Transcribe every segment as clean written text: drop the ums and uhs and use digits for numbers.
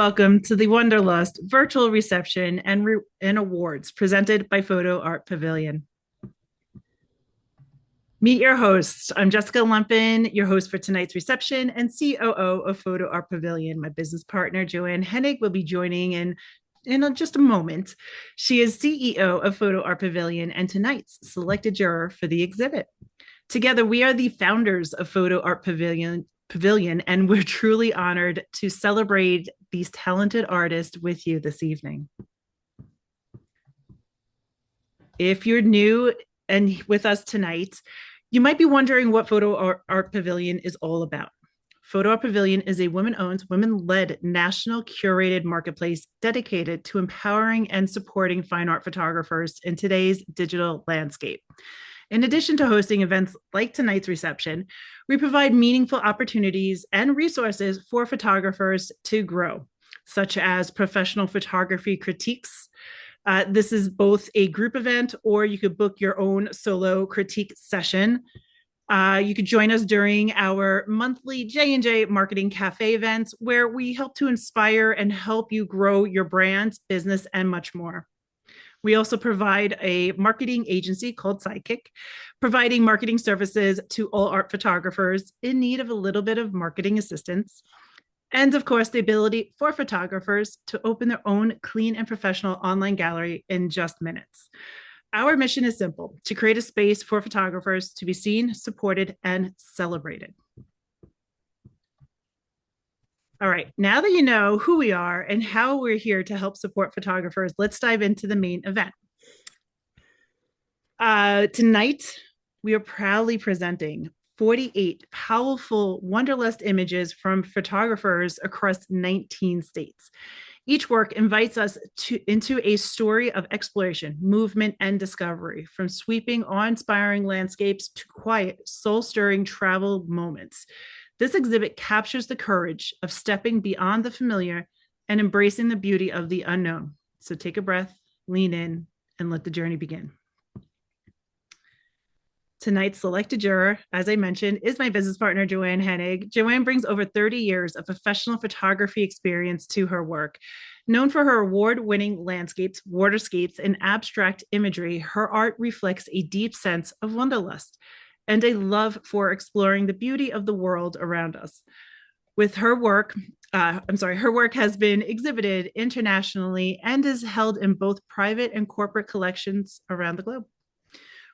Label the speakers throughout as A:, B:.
A: welcome to the Wanderlust virtual reception and awards presented by Photo Art Pavilion. Meet your hosts. I'm Jessica Lumpin, your host for tonight's reception and COO of Photo Art Pavilion. My business partner, Joanne Hennig, will be joining in just a moment. She is CEO of Photo Art Pavilion and tonight's selected juror for the exhibit. Together, we are the founders of Photo Art Pavilion, and we're truly honored to celebrate these talented artists with you this evening. If you're new and with us tonight, you might be wondering what Photo Art Pavilion is all about. Photo Art Pavilion is a women-owned, women-led national curated marketplace dedicated to empowering and supporting fine art photographers in today's digital landscape. In addition to hosting events like tonight's reception, we provide meaningful opportunities and resources for photographers to grow, such as professional photography critiques. This is both a group event, or you could book your own solo critique session. You could join us during our monthly J&J Marketing Cafe events, where we help to inspire and help you grow your brand, business, and much more. We also provide a marketing agency called Sidekick, providing marketing services to all art photographers in need of a little bit of marketing assistance. And of course, the ability for photographers to open their own clean and professional online gallery in just minutes. Our mission is simple: to create a space for photographers to be seen, supported, and celebrated. All right, now that you know who we are and how we're here to help support photographers, let's dive into the main event. Tonight, we are proudly presenting 48 powerful Wanderlust images from photographers across 19 states. Each work invites us into a story of exploration, movement, and discovery, from sweeping, awe-inspiring landscapes to quiet, soul-stirring travel moments. This exhibit captures the courage of stepping beyond the familiar and embracing the beauty of the unknown. So take a breath, lean in, and let the journey begin. Tonight's selected juror, as I mentioned, is my business partner, Joanne Hennig. Joanne brings over 30 years of professional photography experience to her work. Known for her award-winning landscapes, waterscapes, and abstract imagery, her art reflects a deep sense of wanderlust and a love for exploring the beauty of the world around us. With her work, her work has been exhibited internationally and is held in both private and corporate collections around the globe.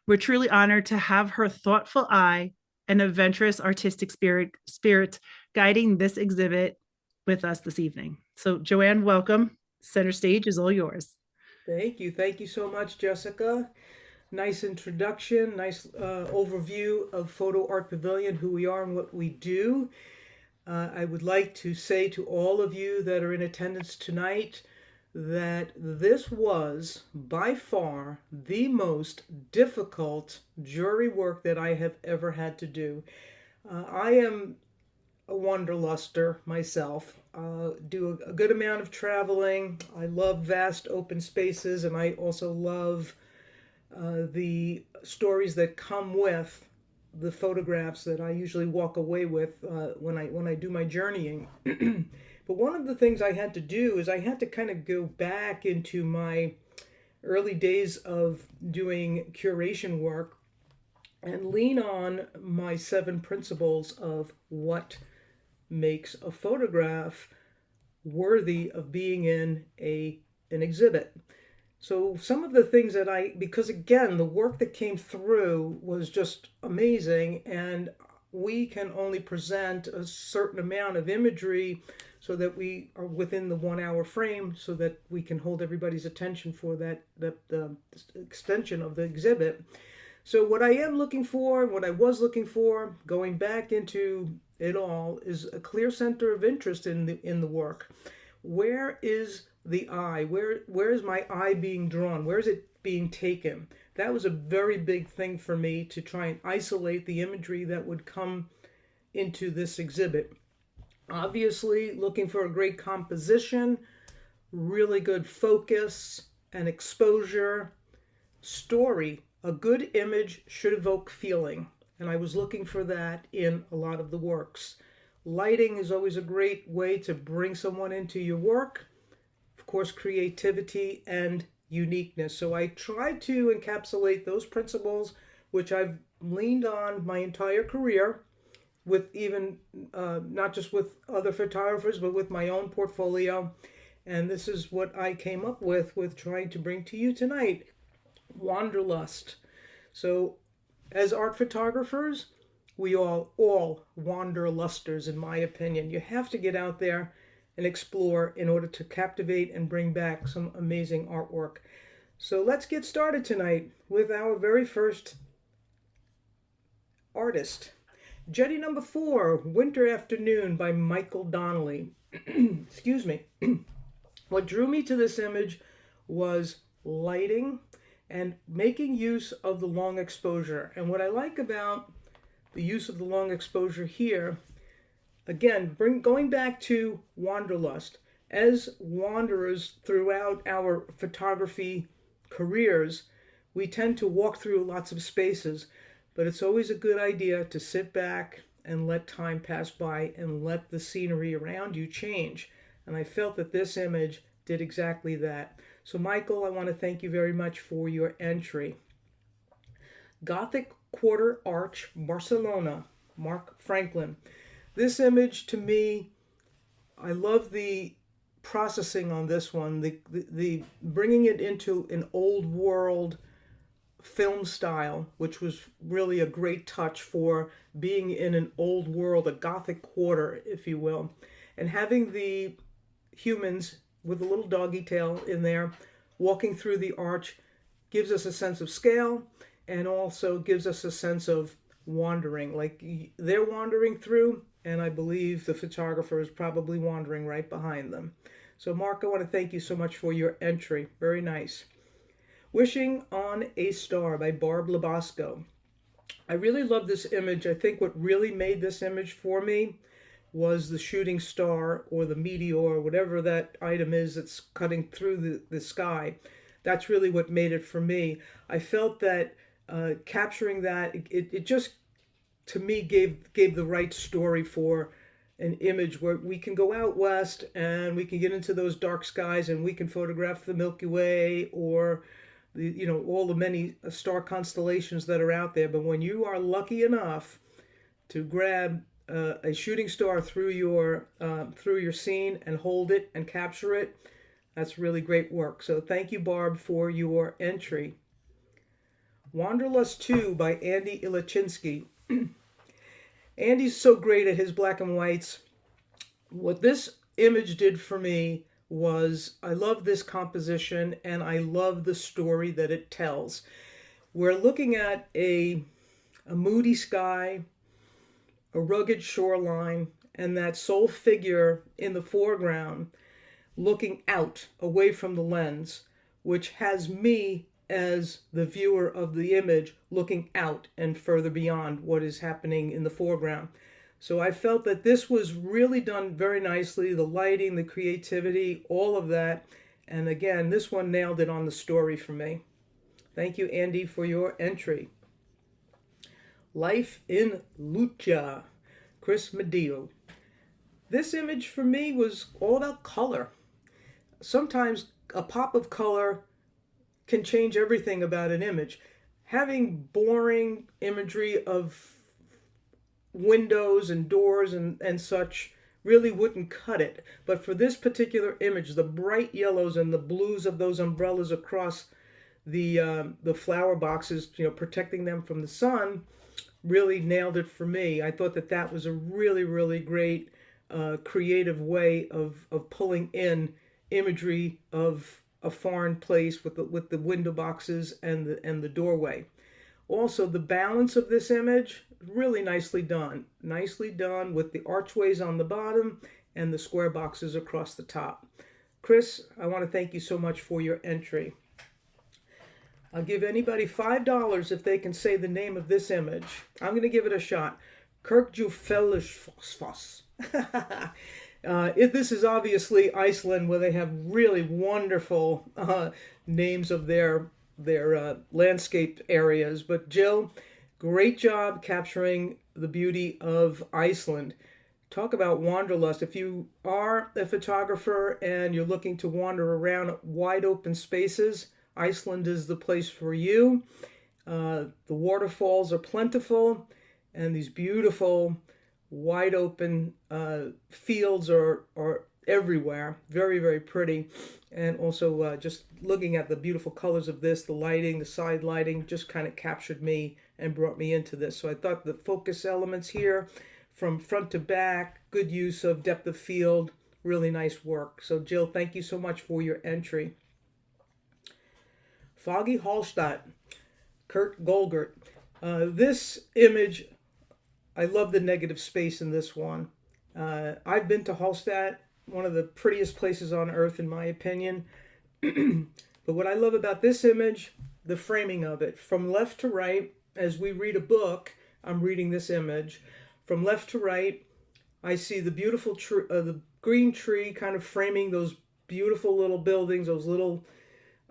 A: We're truly honored to have her thoughtful eye and adventurous artistic spirit guiding this exhibit with us this evening. So, Joanne, welcome. Center stage is all yours.
B: Thank you. Thank you so much, Jessica. Nice introduction, nice overview of Photo Art Pavilion, who we are and what we do. I would like to say to all of you that are in attendance tonight that this was by far the most difficult jury work that I have ever had to do. I am a wanderluster myself. Do a good amount of traveling. I love vast open spaces, and I also love the stories that come with the photographs that I usually walk away with when I do my journeying. But one of the things I had to do is I had to kind of go back into my early days of doing curation work and lean on my 7 principles of what makes a photograph worthy of being in an exhibit. So some of the things that because again, the work that came through was just amazing, and we can only present a certain amount of imagery so that we are within the 1 hour frame so that we can hold everybody's attention for the extension of the exhibit. So what I am looking for, what I was looking for, going back into it all, is a clear center of interest in the work. Where is the eye? Where is my eye being drawn? Where is it being taken? That was a very big thing for me, to try and isolate the imagery that would come into this exhibit. Obviously, looking for a great composition, really good focus and exposure, story. A good image should evoke feeling, and I was looking for that in a lot of the works. Lighting is always a great way to bring someone into your work. Of course, creativity and uniqueness. So I try to encapsulate those principles which I've leaned on my entire career with even not just with other photographers, but with my own portfolio. And this is what I came up with trying to bring to you tonight. Wanderlust. So as art photographers, we all wanderlusters, in my opinion. You have to get out there and explore in order to captivate and bring back some amazing artwork. So let's get started tonight with our very first artist. Jetty number 4, Winter Afternoon by Michael Donnelly. Excuse me. What drew me to this image was lighting and making use of the long exposure. And what I like about the use of the long exposure here, again, going back to Wanderlust. As wanderers throughout our photography careers, we tend to walk through lots of spaces, but it's always a good idea to sit back and let time pass by and let the scenery around you change. And I felt that this image did exactly that. So Michael, I want to thank you very much for your entry. Gothic Quarter Arch, Barcelona, Mark Franklin. This image, to me, I love the processing on this one, the bringing it into an old world film style, which was really a great touch for being in an old world, a Gothic quarter, if you will, and having the humans with a little doggy tail in there walking through the arch gives us a sense of scale and also gives us a sense of wandering, like they're wandering through, and I believe the photographer is probably wandering right behind them. So Mark, I want to thank you so much for your entry. Very nice. Wishing on a Star by Barb Labasco. I really love this image. I think what really made this image for me was the shooting star or the meteor, or whatever that item is that's cutting through the sky. That's really what made it for me. I felt that capturing that, it just, to me, gave the right story for an image where we can go out west and we can get into those dark skies and we can photograph the Milky Way or all the many star constellations that are out there. But when you are lucky enough to grab a shooting star through your scene and hold it and capture it, that's really great work. So thank you, Barb, for your entry. Wanderlust 2 by Andy Ilachinsky. Andy's so great at his black and whites. What this image did for me was, I love this composition and I love the story that it tells. We're looking at a moody sky, a rugged shoreline, and that sole figure in the foreground looking out away from the lens, which has me as the viewer of the image looking out and further beyond what is happening in the foreground. So I felt that this was really done very nicely, the lighting, the creativity, all of that. And again, this one nailed it on the story for me. Thank you, Andy, for your entry. Life in Lucha, Chris Medeo. This image for me was all about color. Sometimes a pop of color can change everything about an image. Having boring imagery of windows and doors and such really wouldn't cut it. But for this particular image, the bright yellows and the blues of those umbrellas across the flower boxes, protecting them from the sun, really nailed it for me. I thought that was a really, really great creative way of pulling in imagery of a foreign place with the window boxes and the doorway. Also, the balance of this image, really nicely done. Nicely done with the archways on the bottom and the square boxes across the top. Chris, I want to thank you so much for your entry. I'll give anybody $5 if they can say the name of this image. I'm going to give it a shot. Kirkjufellisfoss. This is obviously Iceland, where they have really wonderful names of their landscape areas. But Jill, great job capturing the beauty of Iceland. Talk about wanderlust. If you are a photographer and you're looking to wander around wide open spaces, Iceland is the place for you. The waterfalls are plentiful, and these beautiful wide open fields are everywhere. Very, very pretty. And also just looking at the beautiful colors of this, the lighting, the side lighting just kind of captured me and brought me into this. So I thought the focus elements here from front to back, good use of depth of field, really nice work. So Jill, thank you so much for your entry. Foggy Hallstatt, Kurt Golgert. This image, I love the negative space in this one. I've been to Hallstatt, one of the prettiest places on earth in my opinion. But what I love about this image, the framing of it, from left to right, as we read a book, I'm reading this image. From left to right, I see the beautiful tree, the green tree kind of framing those beautiful little buildings, those little,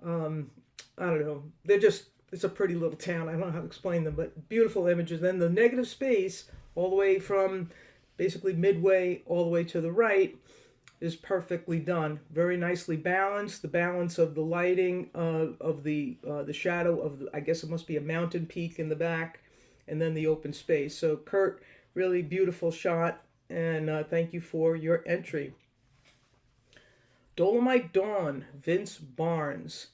B: I don't know, they're just, it's a pretty little town. I don't know how to explain them, but beautiful images. Then the negative space, all the way from basically midway all the way to the right, is perfectly done. Very nicely balanced. The balance of the lighting, of the shadow of the, I guess it must be a mountain peak in the back, and then the open space. So Kurt, really beautiful shot, and thank you for your entry. Dolomite Dawn, Vince Barnes.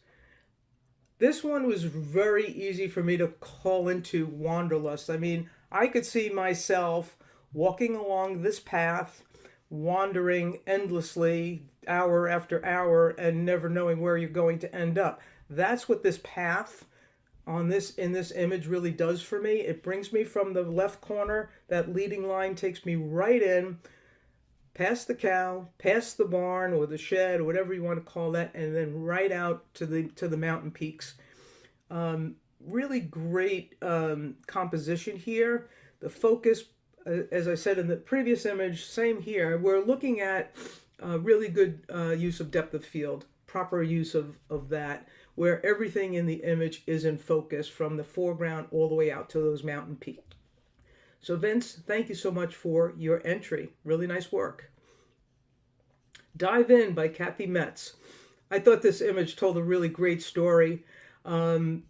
B: This one was very easy for me to call into Wanderlust. I mean, I could see myself walking along this path, wandering endlessly, hour after hour, and never knowing where you're going to end up. That's what this path on this in this image really does for me. It brings me from the left corner. That leading line takes me right in, past the cow, past the barn or the shed or whatever you want to call that, and then right out to the mountain peaks. Really great composition here. The focus, as I said in the previous image, same here. We're looking at really good use of depth of field, proper use of that, where everything in the image is in focus from the foreground all the way out to those mountain peaks. So Vince, thank you so much for your entry. Really nice work. Dive In by Kathy Metz. I thought this image told a really great story. Looking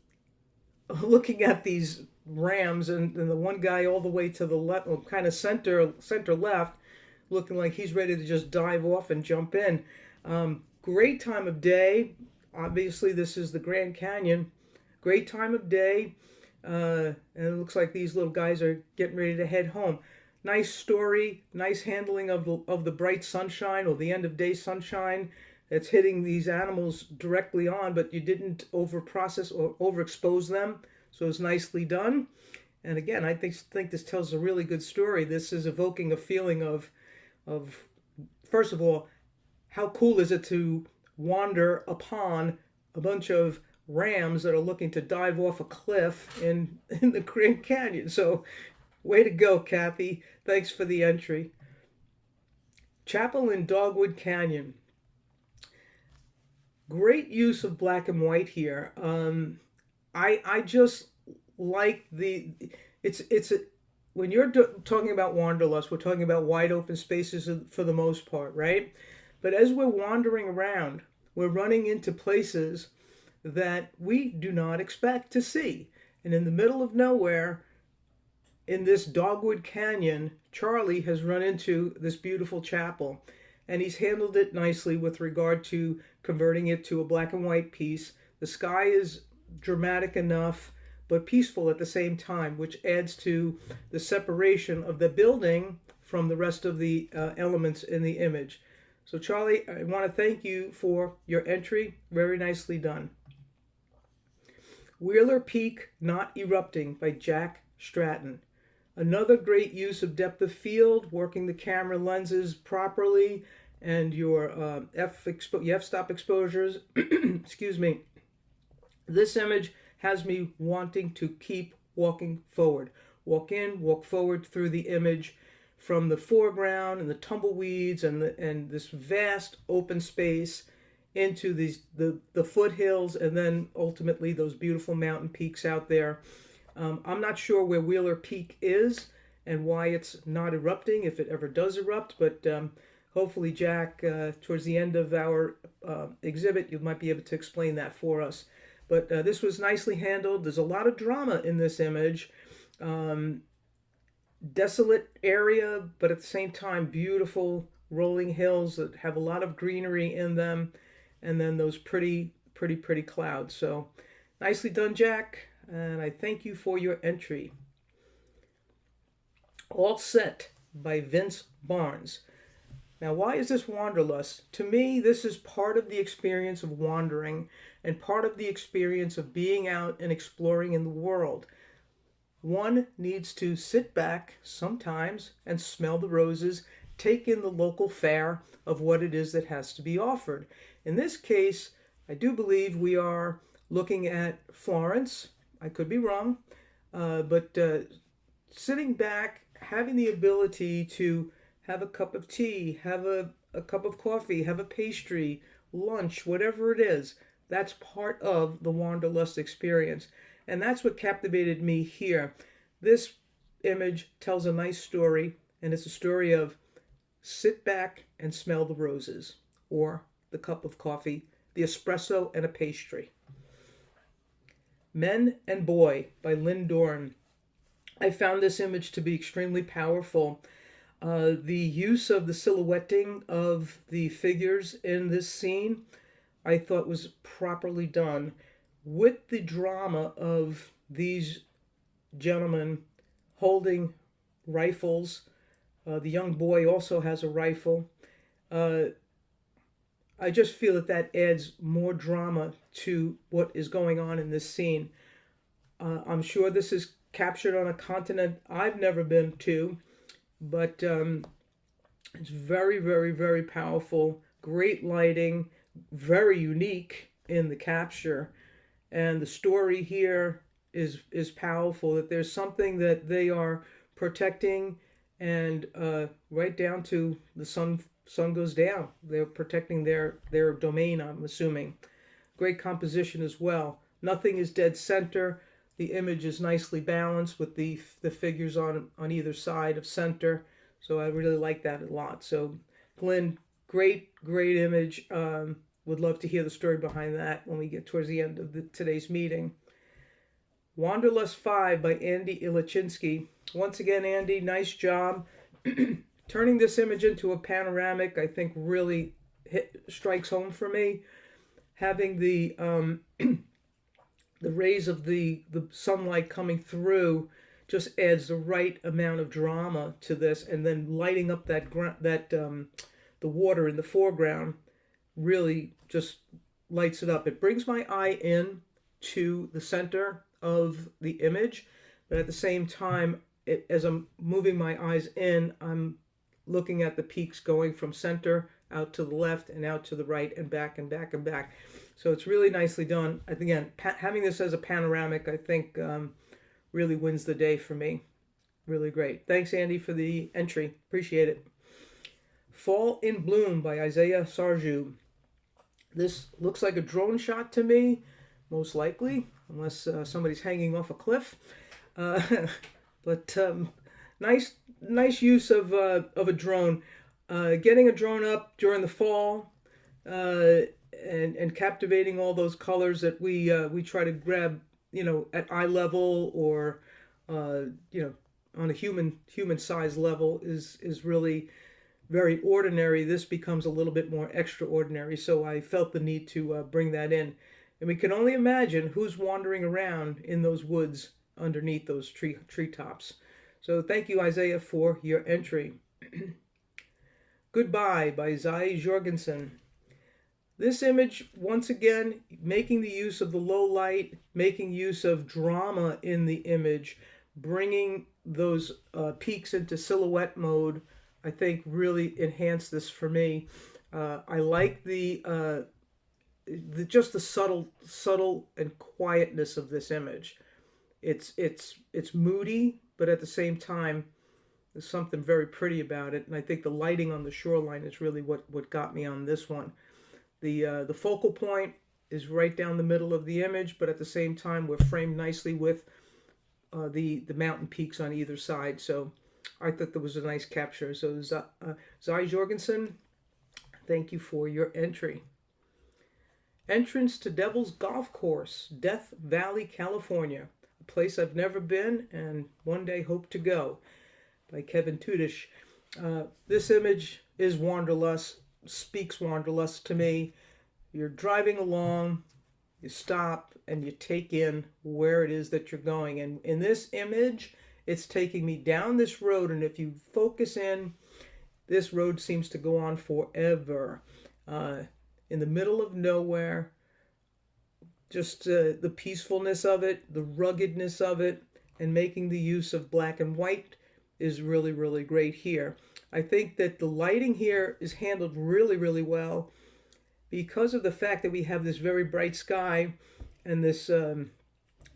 B: at these rams and the one guy all the way to the left, well, kind of center left, looking like he's ready to just dive off and jump in. Great time of day. Obviously, this is the Grand Canyon. Great time of day. And it looks like these little guys are getting ready to head home. Nice story, nice handling of the bright sunshine or the end of day sunshine that's hitting these animals directly on, but you didn't overprocess or overexpose them, so it's nicely done. And again, I think this tells a really good story. This is evoking a feeling of first of all, how cool is it to wander upon a bunch of rams that are looking to dive off a cliff in the Grand Canyon. So way to go, Kathy. Thanks for the entry. Chapel in Dogwood Canyon. Great use of black and white here. I just like it's when you're talking about wanderlust, we're talking about wide open spaces for the most part, right? But as we're wandering around, we're running into places that we do not expect to see. And in the middle of nowhere, in this Dogwood Canyon, Charlie has run into this beautiful chapel. And he's handled it nicely with regard to converting it to a black and white piece. The sky is dramatic enough, but peaceful at the same time, which adds to the separation of the building from the rest of the elements in the image. So Charlie, I want to thank you for your entry. Very nicely done. Wheeler Peak Not Erupting by Jack Stratton. Another great use of depth of field, working the camera lenses properly, and your f-stop exposures. Excuse me. This image has me wanting to keep walking forward. Walk in, walk forward through the image from the foreground and the tumbleweeds and this vast open space into the foothills, and then ultimately those beautiful mountain peaks out there. I'm not sure where Wheeler Peak is. and why it's not erupting, if it ever does erupt. But hopefully, Jack, towards the end of our exhibit, you might be able to explain that for us. But this was nicely handled. There's a lot of drama in this image. Um, Desolate area, but at the same time, beautiful rolling hills that have a lot of greenery in them, and then those pretty clouds. So nicely done, Jack, and I thank you for your entry. All Set by Vince Barnes. Now, why is this Wanderlust? To me, this is part of the experience of wandering and part of the experience of being out and exploring in the world. One needs to sit back sometimes and smell the roses, take in the local fare of what it is that has to be offered. In this case, I do believe we are looking at Florence. I could be wrong, but sitting back, having the ability to have a cup of tea, have a cup of coffee, have a pastry, lunch, whatever it is, that's part of the Wanderlust experience. And that's what captivated me here. This image tells a nice story, and it's a story of sit back and smell the roses, or the cup of coffee, the espresso, and a pastry. Men and Boy by Lynn Dorn. I found this image to be extremely powerful. The use of the silhouetting of the figures in this scene, I thought was properly done with the drama of these gentlemen holding rifles. The young boy also has a rifle. Uh, I just feel that that adds more drama to what is going on in this scene. I'm sure this is captured on a continent I've never been to, but it's very powerful. Great lighting, very unique in the capture, and the story here is powerful. That there's something that they are protecting, and right down to the sun goes down. They're protecting their domain, I'm assuming. Great composition as well. Nothing is dead center. The image is nicely balanced with the figures on either side of center. So I really like that a lot. So Glenn, great image. Would love to hear the story behind that when we get towards the end of today's meeting. Wanderlust 5 by Andy Ilachinsky. Once again, Andy, nice job. Turning this image into a panoramic, I think really strikes home for me. Having the the rays of the sunlight coming through just adds the right amount of drama to this, and then lighting up that the water in the foreground really just lights it up. It brings my eye in to the center of the image, but at the same time, as I'm moving my eyes in, I'm looking at the peaks going from center out to the left and out to the right and back and back and back. So it's really nicely done. Again, having this as a panoramic, I think really wins the day for me. Really great. Thanks, Andy, for the entry. Appreciate it. Fall in Bloom by Isaiah Sarju. This looks like a drone shot to me, most likely, unless somebody's hanging off a cliff. But nice use of a drone. Getting a drone up during the fall and captivating all those colors that we try to grab, at eye level or on a human size level is really very ordinary. This becomes a little bit more extraordinary, so I felt the need to bring that in. And we can only imagine who's wandering around in those woods underneath those treetops. So thank you, Isaiah, for your entry. Goodbye by Zai Jorgensen. This image, once again, making the use of the low light, making use of drama in the image, bringing those peaks into silhouette mode, I think really enhanced this for me. I like just the subtle and quietness of this image. It's moody, but at the same time, there's something very pretty about it. And I think the lighting on the shoreline is really what got me on this one. The focal point is right down the middle of the image, but at the same time, we're framed nicely with the mountain peaks on either side. So I thought that was a nice capture. So, Zai Jorgensen, thank you for your entry. Entrance to Devil's Golf Course, Death Valley, California. A place I've never been and one day hope to go, by Kevin Tudish. This image is Wanderlust, speaks Wanderlust to me. You're driving along, you stop, and you take in where it is that you're going. And in this image, it's taking me down this road, and if you focus in, this road seems to go on forever. In the middle of nowhere, just the peacefulness of it, the ruggedness of it, and making the use of black and white is really, really great here. I think that the lighting here is handled really, really well because of the fact that we have this very bright sky and this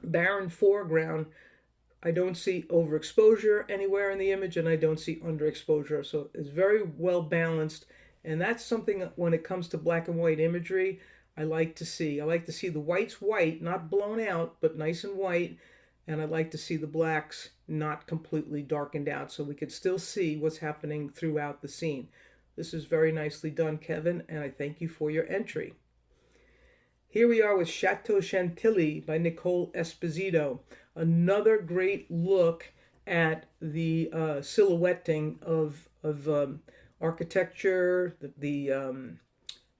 B: barren foreground. I don't see overexposure anywhere in the image, and I don't see underexposure. So it's very well balanced, and that's something when it comes to black and white imagery I like to see. I like to see the whites white, not blown out, but nice and white, and I like to see the blacks not completely darkened out so we could still see what's happening throughout the scene. This is very nicely done, Kevin, and I thank you for your entry. Here we are with Chateau Chantilly by Nicole Esposito. Another great look at the silhouetting of architecture, the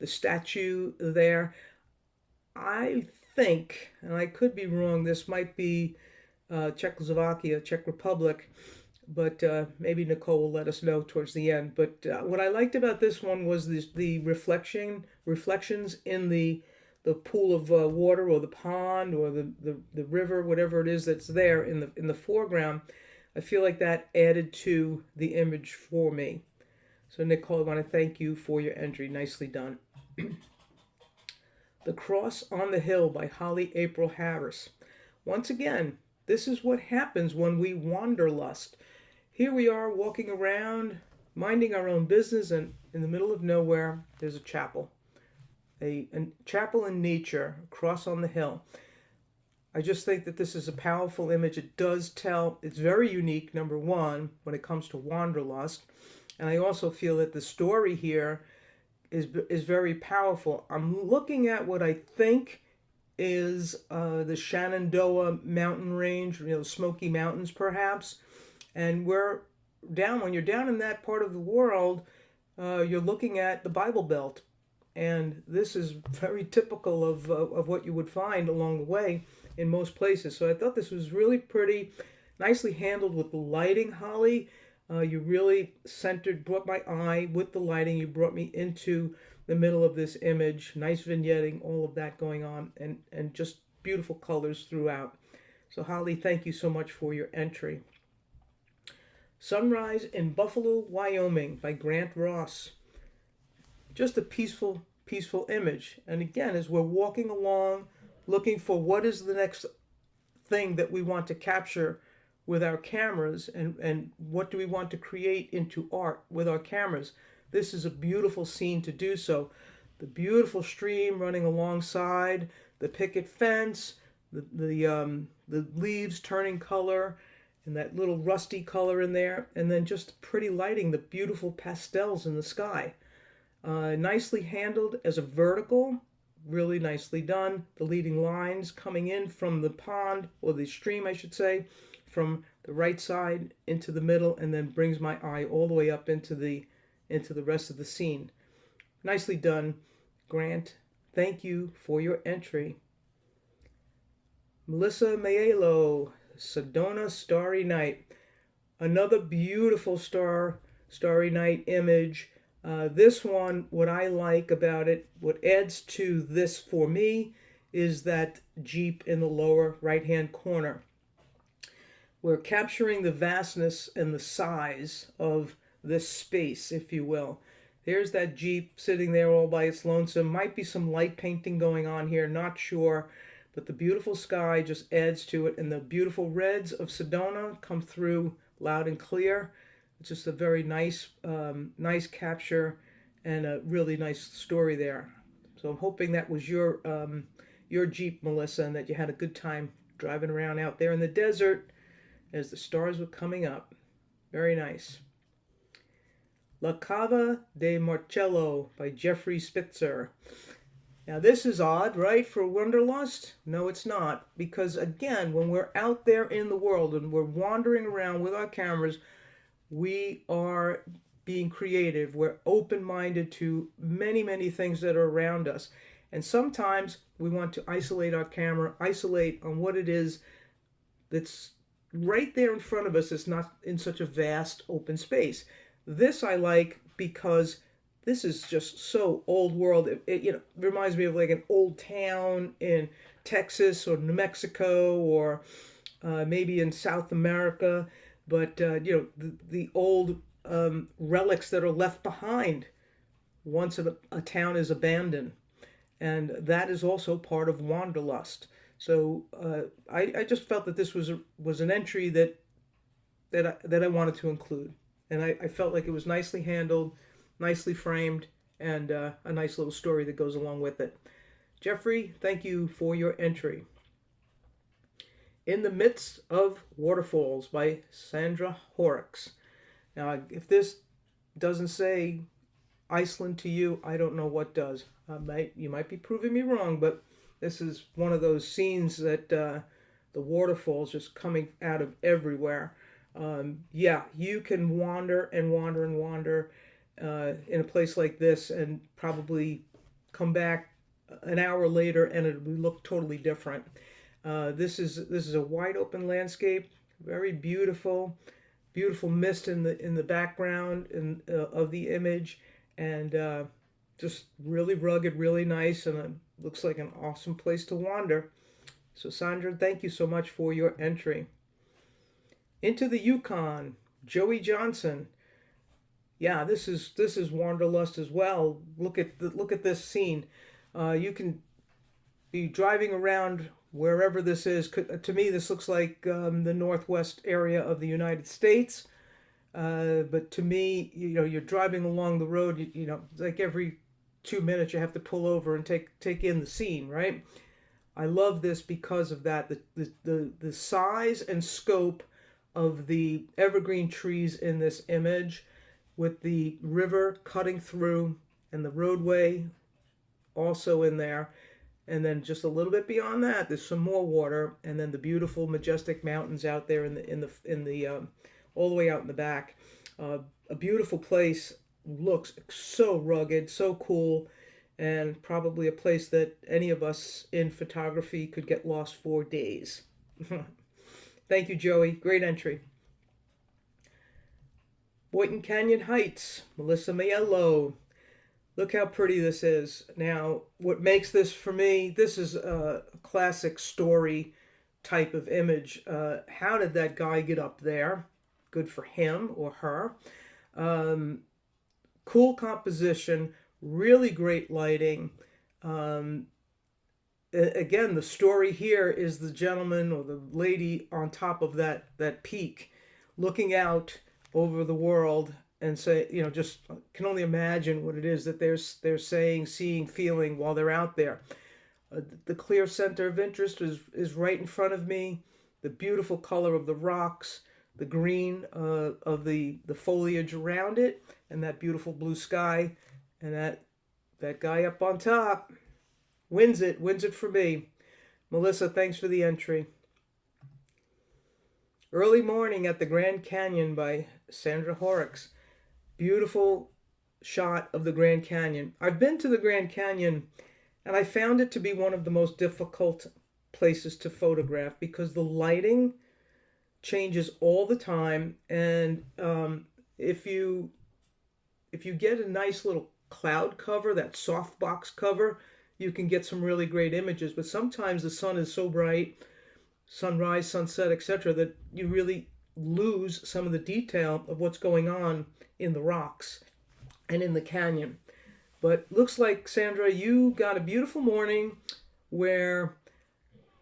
B: statue there. I think, and I could be wrong, this might be Czechoslovakia, Czech Republic, but maybe Nicole will let us know towards the end. But what I liked about this one was the reflections in the pool of water or the pond or the river, whatever it is that's there in the foreground. I feel like that added to the image for me. So Nicole, I want to thank you for your entry. Nicely done. The Cross on the Hill by Holly April Harris. Once again, this is what happens when we wanderlust. Here we are walking around, minding our own business, and in the middle of nowhere, there's a chapel. A chapel in nature, a cross on the hill. I just think that this is a powerful image. It does tell, it's very unique, number one, when it comes to wanderlust. And I also feel that the story here is very powerful. I'm looking at what I think is the Shenandoah mountain range, Smoky Mountains perhaps. And when you're down in that part of the world, you're looking at the Bible Belt. And this is very typical of what you would find along the way in most places. So I thought this was really pretty, nicely handled with the lighting, Holly. You really brought my eye with the lighting. You brought me into the middle of this image. Nice vignetting, all of that going on, and just beautiful colors throughout. So Holly, thank you so much for your entry. Sunrise in Buffalo, Wyoming by Grant Ross. Just a peaceful, peaceful image. And again, as we're walking along, looking for what is the next thing that we want to capture with our cameras, and what do we want to create into art with our cameras. This is a beautiful scene to do so. The beautiful stream running alongside, the picket fence, the leaves turning color, and that little rusty color in there, and then just pretty lighting, the beautiful pastels in the sky. Nicely handled as a vertical, really nicely done. The leading lines coming in from the pond, or the stream I should say, from the right side into the middle, and then brings my eye all the way up into the rest of the scene. Nicely done, Grant. Thank you for your entry. Melissa Mayelo, Sedona Starry Night. Another beautiful starry night image. This one, what I like about it, what adds to this for me, is that Jeep in the lower right-hand corner. We're capturing the vastness and the size of this space, if you will. There's that Jeep sitting there all by its lonesome. Might be some light painting going on here, not sure. But the beautiful sky just adds to it, and the beautiful reds of Sedona come through loud and clear. It's just a very nice capture and a really nice story there. So I'm hoping that was your Jeep, Melissa, and that you had a good time driving around out there in the desert as the stars were coming up. Very nice. La Cava de Marcello by Jeffrey Spitzer. Now, this is odd, right, for Wanderlust? No, it's not. Because, again, when we're out there in the world and we're wandering around with our cameras, we are being creative. We're open minded to many, many things that are around us. And sometimes we want to isolate our camera, isolate on what it is that's right there in front of us. It's not in such a vast open space. This I like because this is just so old world. It reminds me of like an old town in Texas or New Mexico or maybe in South America. But the old relics that are left behind once a town is abandoned, and that is also part of Wanderlust. So I just felt that this was an entry that I wanted to include, and I felt like it was nicely handled, nicely framed, and a nice little story that goes along with it. Jeffrey, thank you for your entry. In the Midst of Waterfalls by Sandra Horrocks. Now, if this doesn't say Iceland to you, I don't know what does. You might be proving me wrong, but this is one of those scenes that the waterfalls just coming out of everywhere. Yeah, you can wander and wander and wander in a place like this and probably come back an hour later and it will look totally different. This is a wide open landscape, very beautiful, beautiful mist in the background of the image, and just really rugged, really nice, and it looks like an awesome place to wander. So Sandra, thank you so much for your entry. Into the Yukon, Joey Johnson. Yeah, this is Wanderlust as well. Look at this scene. You can be driving around wherever this is. To me, this looks like the northwest area of the United States. But to me, you're driving along the road. Like every 2 minutes, you have to pull over and take in the scene, right? I love this because of that. The size and scope of the evergreen trees in this image, with the river cutting through and the roadway also in there. And then just a little bit beyond that, there's some more water, and then the beautiful, majestic mountains out there in the all the way out in the back. A beautiful place, looks so rugged, so cool, and probably a place that any of us in photography could get lost for days. Thank you, Joey. Great entry. Boynton Canyon Heights, Melissa Maiello. Look how pretty this is. Now, what makes this for me, this is a classic story type of image. How did that guy get up there? Good for him or her. Cool composition, really great lighting. Again, the story here is the gentleman or the lady on top of that peak, looking out over the world and say, just can only imagine what it is that they're saying, seeing, feeling while they're out there. The clear center of interest is right in front of me. The beautiful color of the rocks, the green of the foliage around it, and that beautiful blue sky, and that guy up on top wins it for me. Melissa, thanks for the entry. Early Morning at the Grand Canyon by Sandra Horrocks. Beautiful shot of the Grand Canyon. I've been to the Grand Canyon, and I found it to be one of the most difficult places to photograph because the lighting changes all the time, and if you get a nice little cloud cover, that softbox cover, you can get some really great images. But sometimes the sun is so bright, sunrise, sunset, etc., that you really lose some of the detail of what's going on in the rocks and in the canyon. But looks like, Sandra, you got a beautiful morning where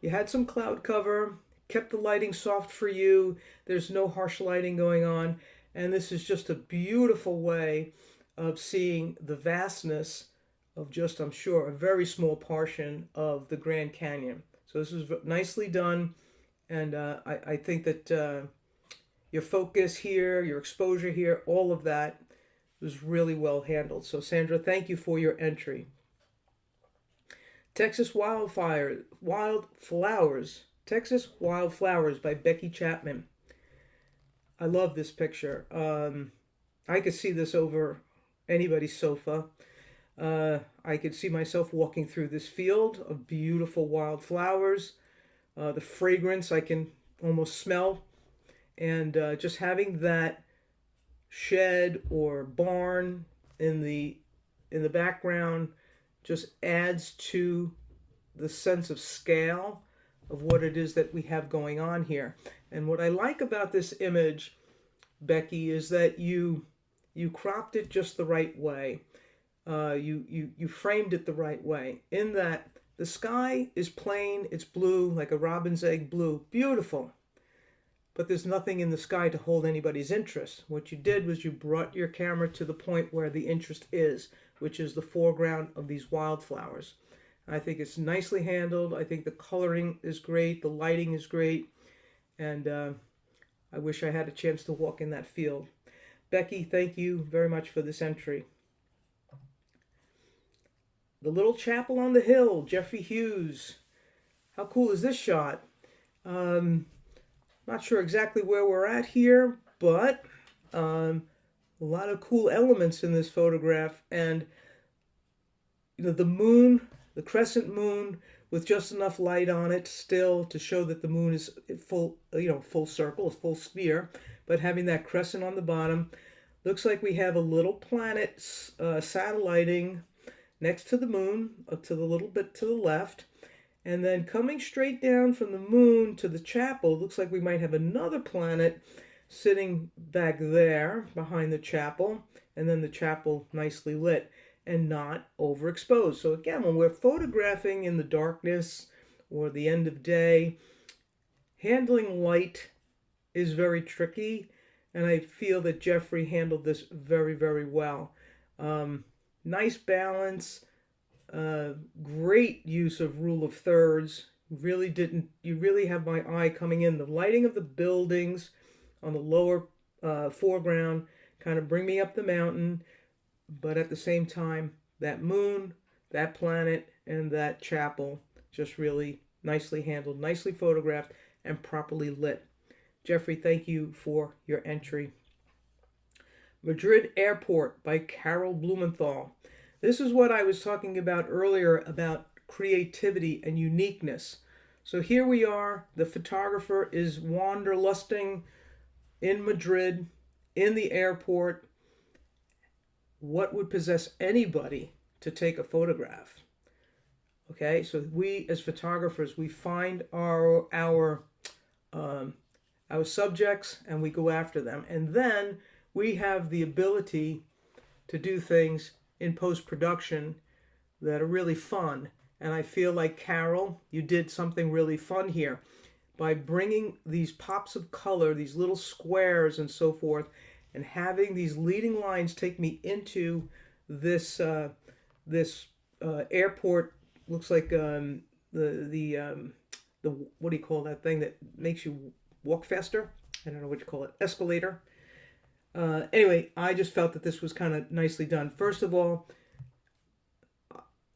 B: you had some cloud cover, kept the lighting soft for you, there's no harsh lighting going on, and this is just a beautiful way of seeing the vastness of just, I'm sure, a very small portion of the Grand Canyon. So this is nicely done, and I think that your focus here, your exposure here, all of that was really well handled. So Sandra, thank you for your entry. Texas Wildflowers by Becky Chapman. I love this picture. I could see this over anybody's sofa. I could see myself walking through this field of beautiful wildflowers. The fragrance I can almost smell, and just having that shed or barn in the background just adds to the sense of scale of what it is that we have going on here. And what I like about this image, Becky, is that you cropped it just the right way. You framed it the right way. In that the sky is plain, it's blue, like a robin's egg blue, beautiful. But there's nothing in the sky to hold anybody's interest. What you did was you brought your camera to the point where the interest is, which is the foreground of these wildflowers. I think it's nicely handled. I think the coloring is great, the lighting is great, and I wish I had a chance to walk in that field. Becky, thank you very much for this entry. The Little Chapel on the Hill, Jeffrey Hughes. How cool is this shot? Not sure exactly where we're at here, but a lot of cool elements in this photograph. And the moon, the crescent moon, with just enough light on it still to show that the moon is full, full circle, full sphere, but having that crescent on the bottom. Looks like we have a little planet satelliting next to the moon, to the little bit to the left. And then coming straight down from the moon to the chapel, looks like we might have another planet sitting back there behind the chapel, and then the chapel nicely lit and not overexposed. So again, when we're photographing in the darkness or the end of day, handling light is very tricky, and I feel that Jeffrey handled this very, very well. Nice balance. Great use of rule of thirds. You really have my eye coming in. The lighting of the buildings on the lower foreground kind of bring me up the mountain, but at the same time, that moon, that planet, and that chapel just really nicely handled, nicely photographed, and properly lit. Jeffrey, thank you for your entry. Madrid Airport by Carol Blumenthal. This is what I was talking about earlier about creativity and uniqueness. So here we are, the photographer is wanderlusting in Madrid, in the airport. What would possess anybody to take a photograph? Okay, so we as photographers, we find our subjects and we go after them. And then we have the ability to do things in post-production that are really fun. And I feel like, Carol, you did something really fun here by bringing these pops of color, these little squares and so forth, and having these leading lines take me into this airport. Looks like the what do you call that thing that makes you walk faster? I don't know what you call it, escalator. Anyway, I just felt that this was kind of nicely done. First of all,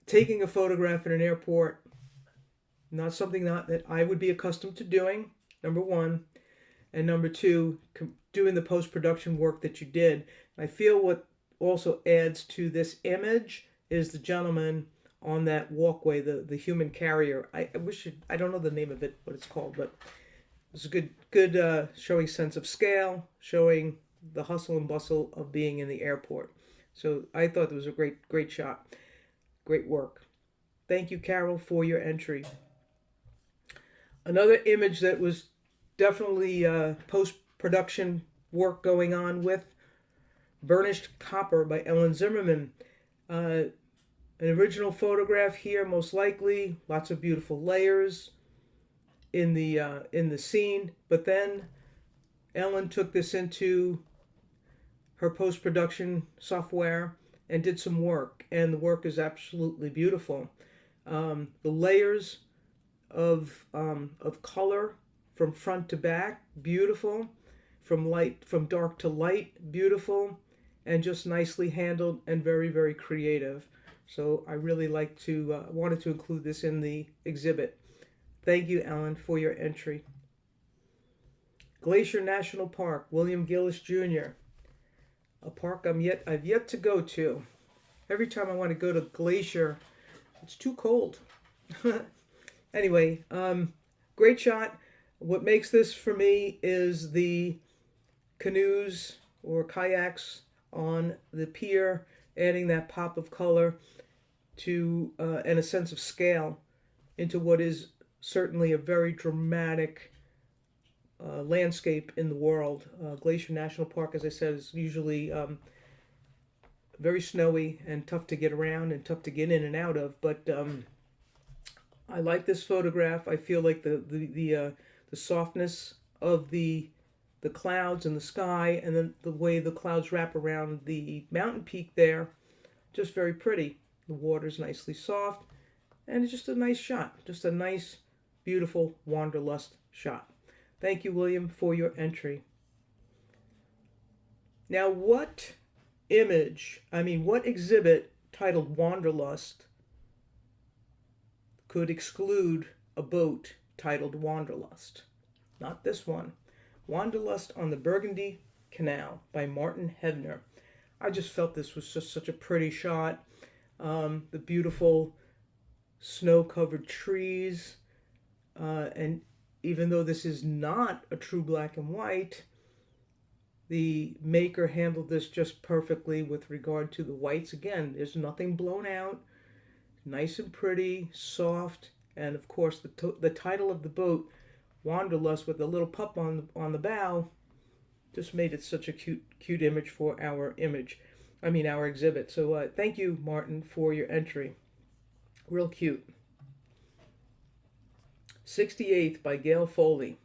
B: taking a photograph in an airport, not something that I would be accustomed to doing, number one. And number two, doing the post-production work that you did. I feel what also adds to this image is the gentleman on that walkway, the human carrier. I don't know the name of it, what it's called, but it's a good showing sense of scale, showing the hustle and bustle of being in the airport. So I thought it was a great shot. Great work. Thank you, Carol, for your entry. Another image that was definitely post-production work going on with, Burnished Copper by Ellen Zimmerman. An original photograph here, most likely. Lots of beautiful layers in the scene. But then Ellen took this into her post-production software and did some work, and the work is absolutely beautiful. The layers of color from front to back, beautiful. from dark to light, beautiful, and just nicely handled and very, very creative. So I really wanted to include this in the exhibit. Thank you, Ellen, for your entry. Glacier National Park, William Gillis Jr., a park I've yet to go to. Every time I want to go to Glacier, it's too cold. Anyway, great shot. What makes this for me is the canoes or kayaks on the pier, adding that pop of color to and a sense of scale into what is certainly a very dramatic landscape in the world. Glacier National Park, as I said, is usually very snowy and tough to get around and tough to get in and out of. But I like this photograph. I feel like the softness of the clouds and the sky, and then the way the clouds wrap around the mountain peak there, just very pretty. The water's nicely soft, and it's just a nice shot. Just a nice, beautiful Wanderlust shot. Thank you, William, for your entry. Now, what exhibit titled Wanderlust could exclude a boat titled Wanderlust? Not this one. Wanderlust on the Burgundy Canal by Martin Hebner. I just felt this was just such a pretty shot. The beautiful snow-covered trees, and even though this is not a true black and white, the maker handled this just perfectly with regard to the whites. Again, there's nothing blown out, nice and pretty, soft, and of course the title of the boat, Wanderlust, with a little pup on the bow, just made it such a cute image for our exhibit. So thank you, Martin, for your entry. Real cute. 68th by Gail Foley.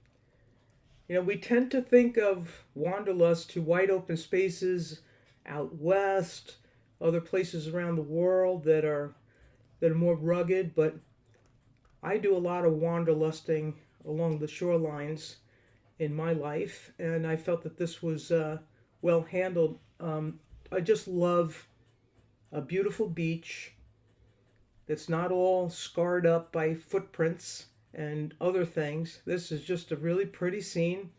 B: We tend to think of Wanderlust to wide open spaces out west, other places around the world that are more rugged, but I do a lot of wanderlusting along the shorelines in my life, and I felt that this was well handled. I just love a beautiful beach that's not all scarred up by footprints and other things. This is just a really pretty scene,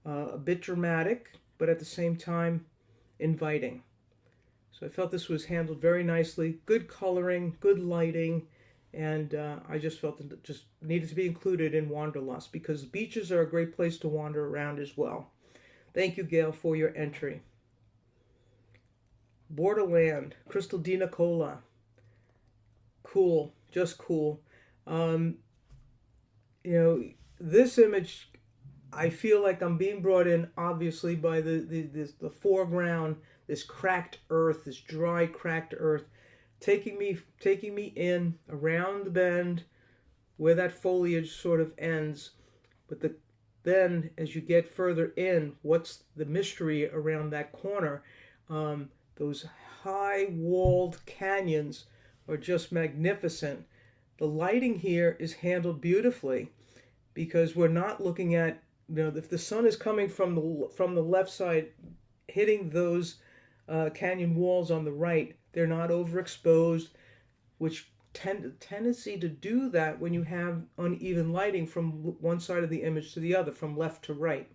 B: a bit dramatic, but at the same time inviting. So I felt this was handled very nicely, good coloring, good lighting, and I just felt that it just needed to be included in Wanderlust because beaches are a great place to wander around as well. Thank you, Gail, for your entry. Borderland, Crystal Di Nicola. Cool, just cool. This image, I feel like I'm being brought in, obviously, by the foreground, this cracked earth, this dry, cracked earth, taking me in around the bend where that foliage sort of ends. But then, as you get further in, what's the mystery around that corner? Those high-walled canyons are just magnificent. The lighting here is handled beautifully because we're not looking at, if the sun is coming from the left side, hitting those canyon walls on the right, they're not overexposed, which tendency to do that when you have uneven lighting from one side of the image to the other, from left to right.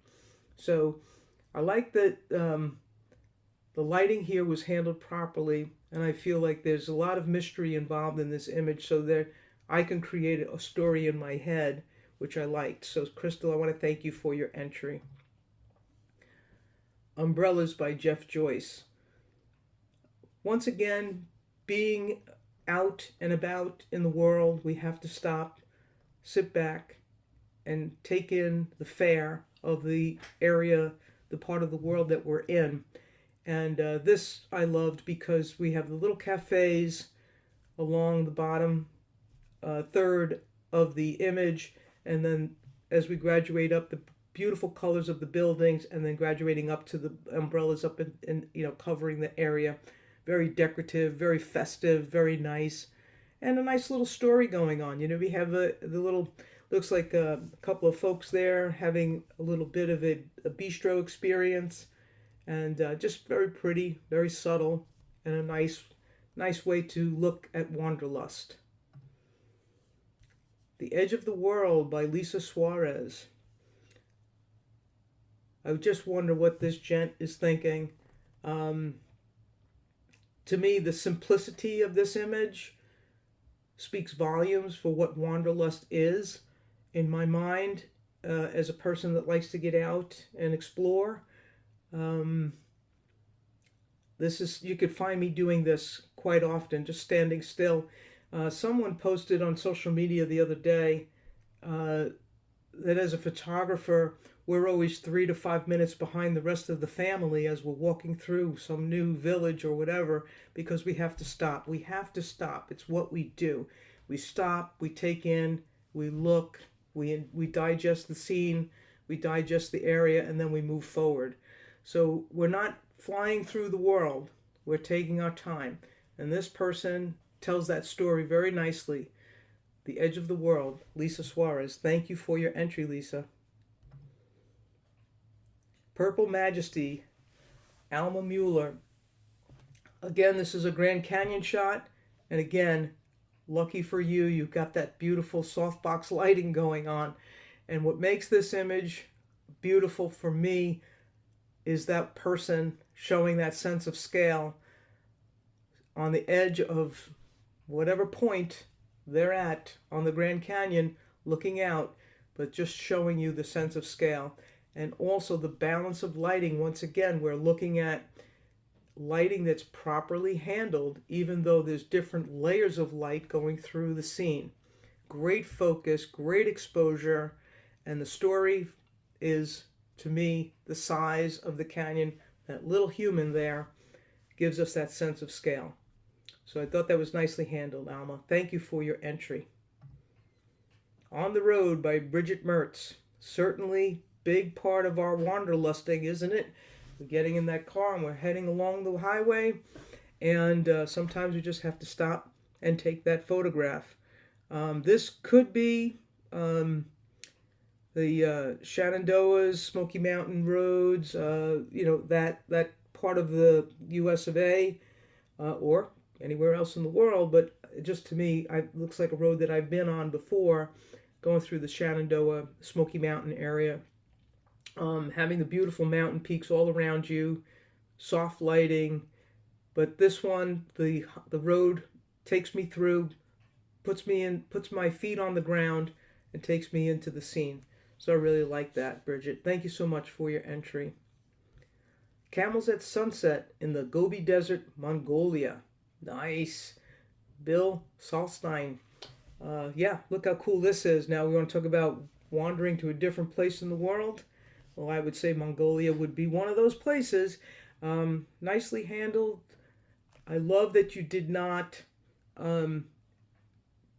B: So I like that the lighting here was handled properly, and I feel like there's a lot of mystery involved in this image, so that I can create a story in my head, which I liked. So Crystal, I want to thank you for your entry. Umbrellas by Jeff Joyce. Once again, being out and about in the world, we have to stop, sit back, and take in the fare of the area, the part of the world that we're in. And this I loved because we have the little cafes along the bottom third of the image, and then as we graduate up, the beautiful colors of the buildings, and then graduating up to the umbrellas up in covering the area. Very decorative, very festive, very nice, and a nice little story going on. We have the Looks like a couple of folks there having a little bit of a bistro experience, and just very pretty, very subtle, and a nice way to look at Wanderlust. The Edge of the World by Lisa Suarez. I just wonder what this gent is thinking. Um, to me, the simplicity of this image speaks volumes for what Wanderlust is in my mind, as a person that likes to get out and explore. Um, this is, you could find me doing this quite often, just standing still. Someone posted on social media the other day uh, that as a photographer, we're always 3 to 5 minutes behind the rest of the family as we're walking through some new village or whatever, because we have to stop. We have to stop. It's what we do. We stop, we take in, we look, we digest the scene, we digest the area, and then we move forward. So we're not flying through the world, we're taking our time. And this person tells that story very nicely. The Edge of the World, Lisa Suarez. Thank you for your entry, Lisa. Purple Majesty, Alma Mueller. Again, this is a Grand Canyon shot. And again, lucky for you, you've got that beautiful softbox lighting going on. And what makes this image beautiful for me is that person showing that sense of scale on the edge of whatever point they're at on the Grand Canyon, looking out, but just showing you the sense of scale. And also the balance of lighting. Once again, we're looking at lighting that's properly handled, even though there's different layers of light going through the scene. Great focus, great exposure, and the story is, to me, the size of the canyon. That little human there gives us that sense of scale. So I thought that was nicely handled, Alma. Thank you for your entry. On the Road by Bridget Mertz. Certainly big part of our wanderlusting, isn't it? We're getting in that car and we're heading along the highway, and sometimes we just have to stop and take that photograph. This could be the Shenandoahs, Smoky Mountain roads, that part of the U.S. of A, or anywhere else in the world. But just to me, it looks like a road that I've been on before, going through the Shenandoah, Smoky Mountain area. Having the beautiful mountain peaks all around you, soft lighting. But this one, the road takes me through, puts my feet on the ground, and takes me into the scene. So I really like that, Bridget. Thank you so much for your entry. Camels at Sunset in the Gobi Desert, Mongolia. Nice. Bill Salstein. Yeah, look how cool this is. Now we want to talk about wandering to a different place in the world. Well, I would say Mongolia would be one of those places. Nicely handled. I love that you did not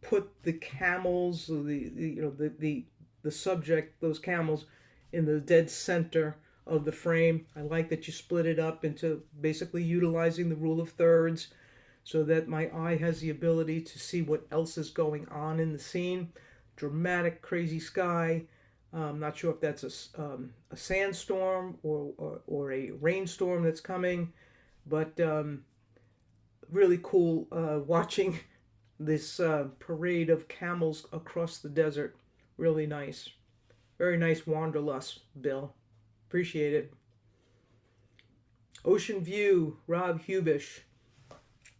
B: put the camels, the subject, those camels, in the dead center of the frame. I like that you split it up into basically utilizing the rule of thirds, so that my eye has the ability to see what else is going on in the scene. Dramatic, crazy sky. I'm not sure if that's a sandstorm or a rainstorm that's coming, but really cool watching this parade of camels across the desert. Really nice. Very nice wanderlust, Bill. Appreciate it. Ocean View, Rob Hubish.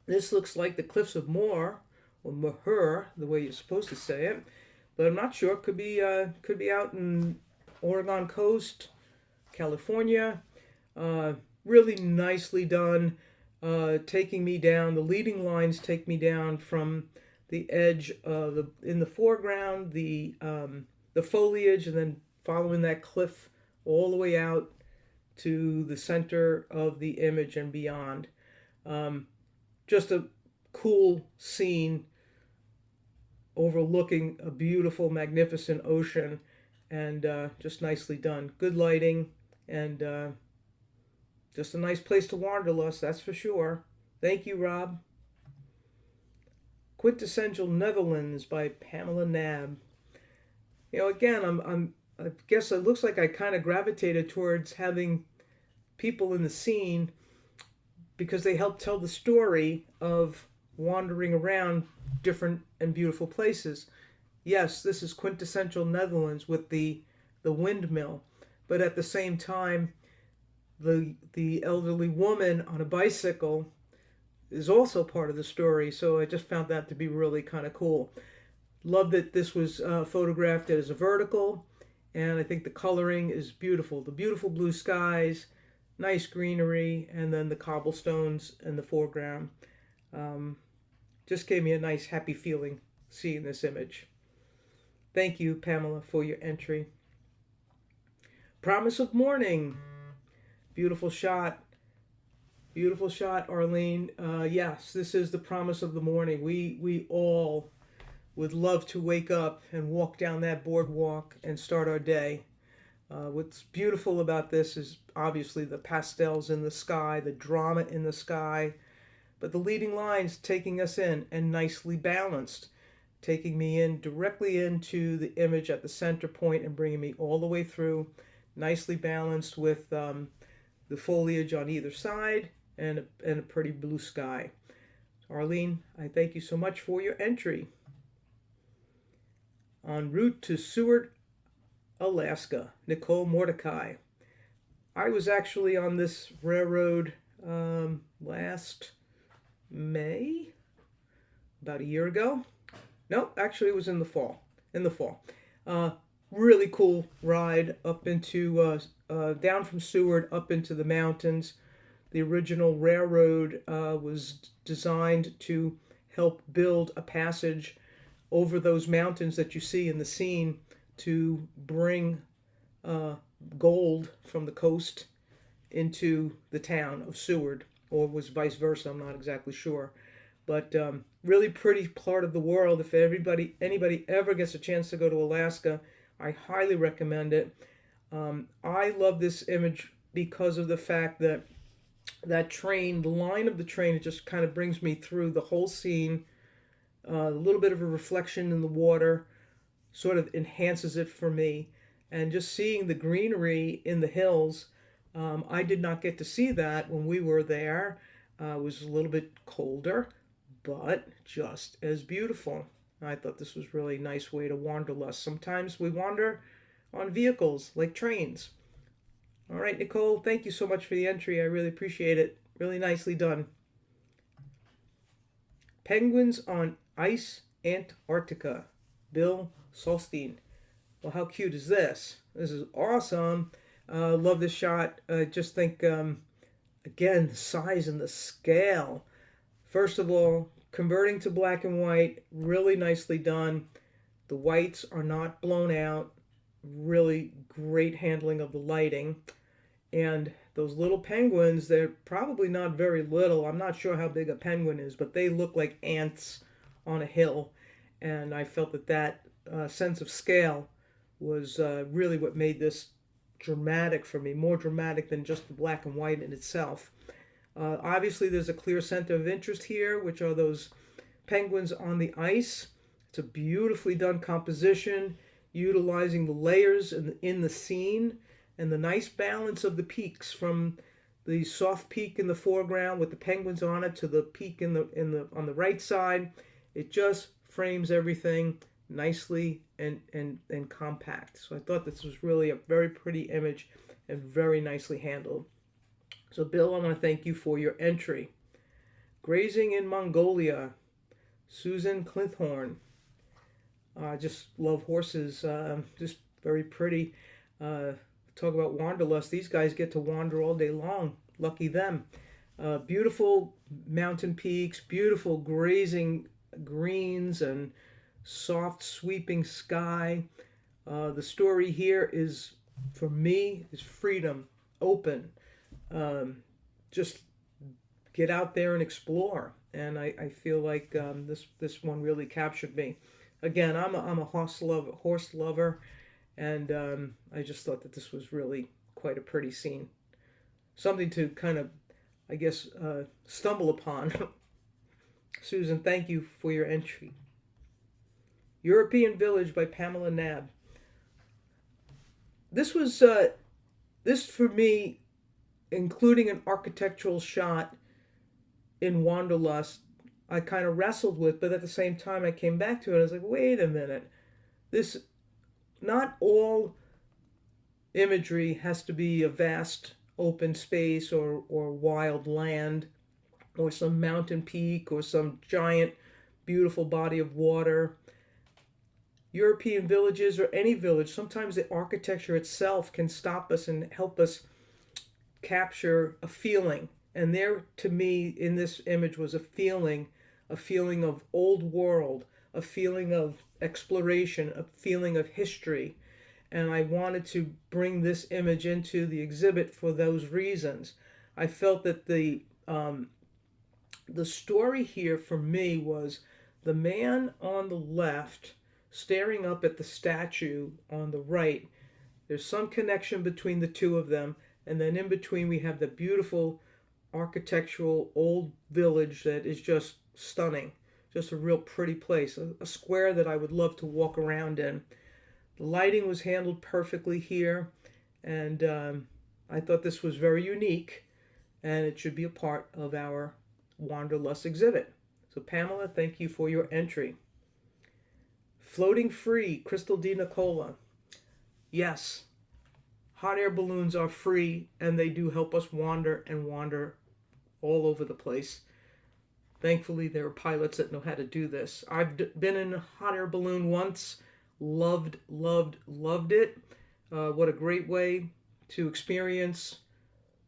B: This looks like the Cliffs of Moher, or Moher, the way you're supposed to say it. But I'm not sure. Could be out in Oregon coast, California. Really nicely done. Taking me down. The leading lines take me down from the edge of in the foreground, the foliage, and then following that cliff all the way out to the center of the image and beyond. Just a cool scene overlooking a beautiful, magnificent ocean, and just nicely done. Good lighting, and just a nice place to wanderlust, that's for sure. Thank you, Rob. Quintessential Netherlands by Pamela Nab. Again, I guess it looks like I kind of gravitated towards having people in the scene because they help tell the story of wandering around different and beautiful places. Yes, this is quintessential Netherlands with the windmill, but at the same time, the elderly woman on a bicycle is also part of the story. So I just found that to be really kind of cool. Love that this was photographed as a vertical, and I think the coloring is beautiful. The beautiful blue skies, nice greenery, and then the cobblestones in the foreground. Um, just gave me a nice, happy feeling seeing this image. Thank you, Pamela, for your entry. Promise of Morning. Beautiful shot. Beautiful shot, Arlene. Yes, this is the promise of the morning. We all would love to wake up and walk down that boardwalk and start our day. What's beautiful about this is obviously the pastels in the sky, the drama in the sky, but the leading lines taking us in and nicely balanced, taking me in directly into the image at the center point and bringing me all the way through, nicely balanced with the foliage on either side and a pretty blue sky. Arlene, I thank you so much for your entry. En route to Seward, Alaska, Nicole Mordecai. I was actually on this railroad last May, about a year ago. No, actually, it was in the fall. In the fall, really cool ride up into down from Seward up into the mountains. The original railroad was designed to help build a passage over those mountains that you see in the scene to bring uh, gold from the coast into the town of Seward, or was vice versa. I'm not exactly sure, but really pretty part of the world. If anybody ever gets a chance to go to Alaska, I highly recommend it. I love this image because of the fact that that train, the line of the train, it just kind of brings me through the whole scene. A little bit of a reflection in the water sort of enhances it for me. And just seeing the greenery in the hills, I did not get to see that when we were there. It was a little bit colder, but just as beautiful. I thought this was really a nice way to wanderlust. Sometimes we wander on vehicles like trains. All right, Nicole, thank you so much for the entry. I really appreciate it. Really nicely done. Penguins on Ice, Antarctica. Bill Solstein. Well, how cute is this? This is awesome. Love this shot. Just think, again, the size and the scale. First of all, converting to black and white, really nicely done. The whites are not blown out. Really great handling of the lighting. And those little penguins, they're probably not very little. I'm not sure how big a penguin is, but they look like ants on a hill. And I felt that sense of scale was really what made this dramatic for me, more dramatic than just the black and white in itself. Obviously, there's a clear center of interest here, which are those penguins on the ice. It's a beautifully done composition, utilizing the layers in the scene and the nice balance of the peaks from the soft peak in the foreground with the penguins on it to the peak on the right side. It just frames everything nicely and compact. So I thought this was really a very pretty image and very nicely handled. So Bill, I want to thank you for your entry. Grazing in Mongolia, Susan Clinthorn. I just love horses. Just very pretty. Talk about wanderlust. These guys get to wander all day long. Lucky them. Beautiful mountain peaks, beautiful grazing greens, and soft sweeping sky. The story here is, for me, is freedom, open. Just get out there and explore. And I feel like this one really captured me. Again, I'm a horse lover, and I just thought that this was really quite a pretty scene. Something to kind of, I guess, stumble upon. Susan, thank you for your entry. European Village by Pamela Nab. this was this for me, including an architectural shot in Wanderlust, I kind of wrestled with, but at the same time, I came back to it. I was like, wait a minute, this not all imagery has to be a vast open space or wild land or some mountain peak or some giant beautiful body of water. European villages or any village, sometimes the architecture itself can stop us and help us capture a feeling. And there, to me, in this image was a feeling of old world, a feeling of exploration, a feeling of history. And I wanted to bring this image into the exhibit for those reasons. I felt that the story here for me was the man on the left staring up at the statue on the right. There's some connection between the two of them, and then in between we have the beautiful architectural old village that is just stunning, just a real pretty place, a square that I would love to walk around in. The lighting was handled perfectly here, and I thought this was very unique, and it should be a part of our Wanderlust exhibit. So Pamela, thank you for your entry. Floating free, Crystal D. Nicola. Yes, hot air balloons are free and they do help us wander and wander all over the place. Thankfully, there are pilots that know how to do this. I've been in a hot air balloon once, loved, loved, loved it. What a great way to experience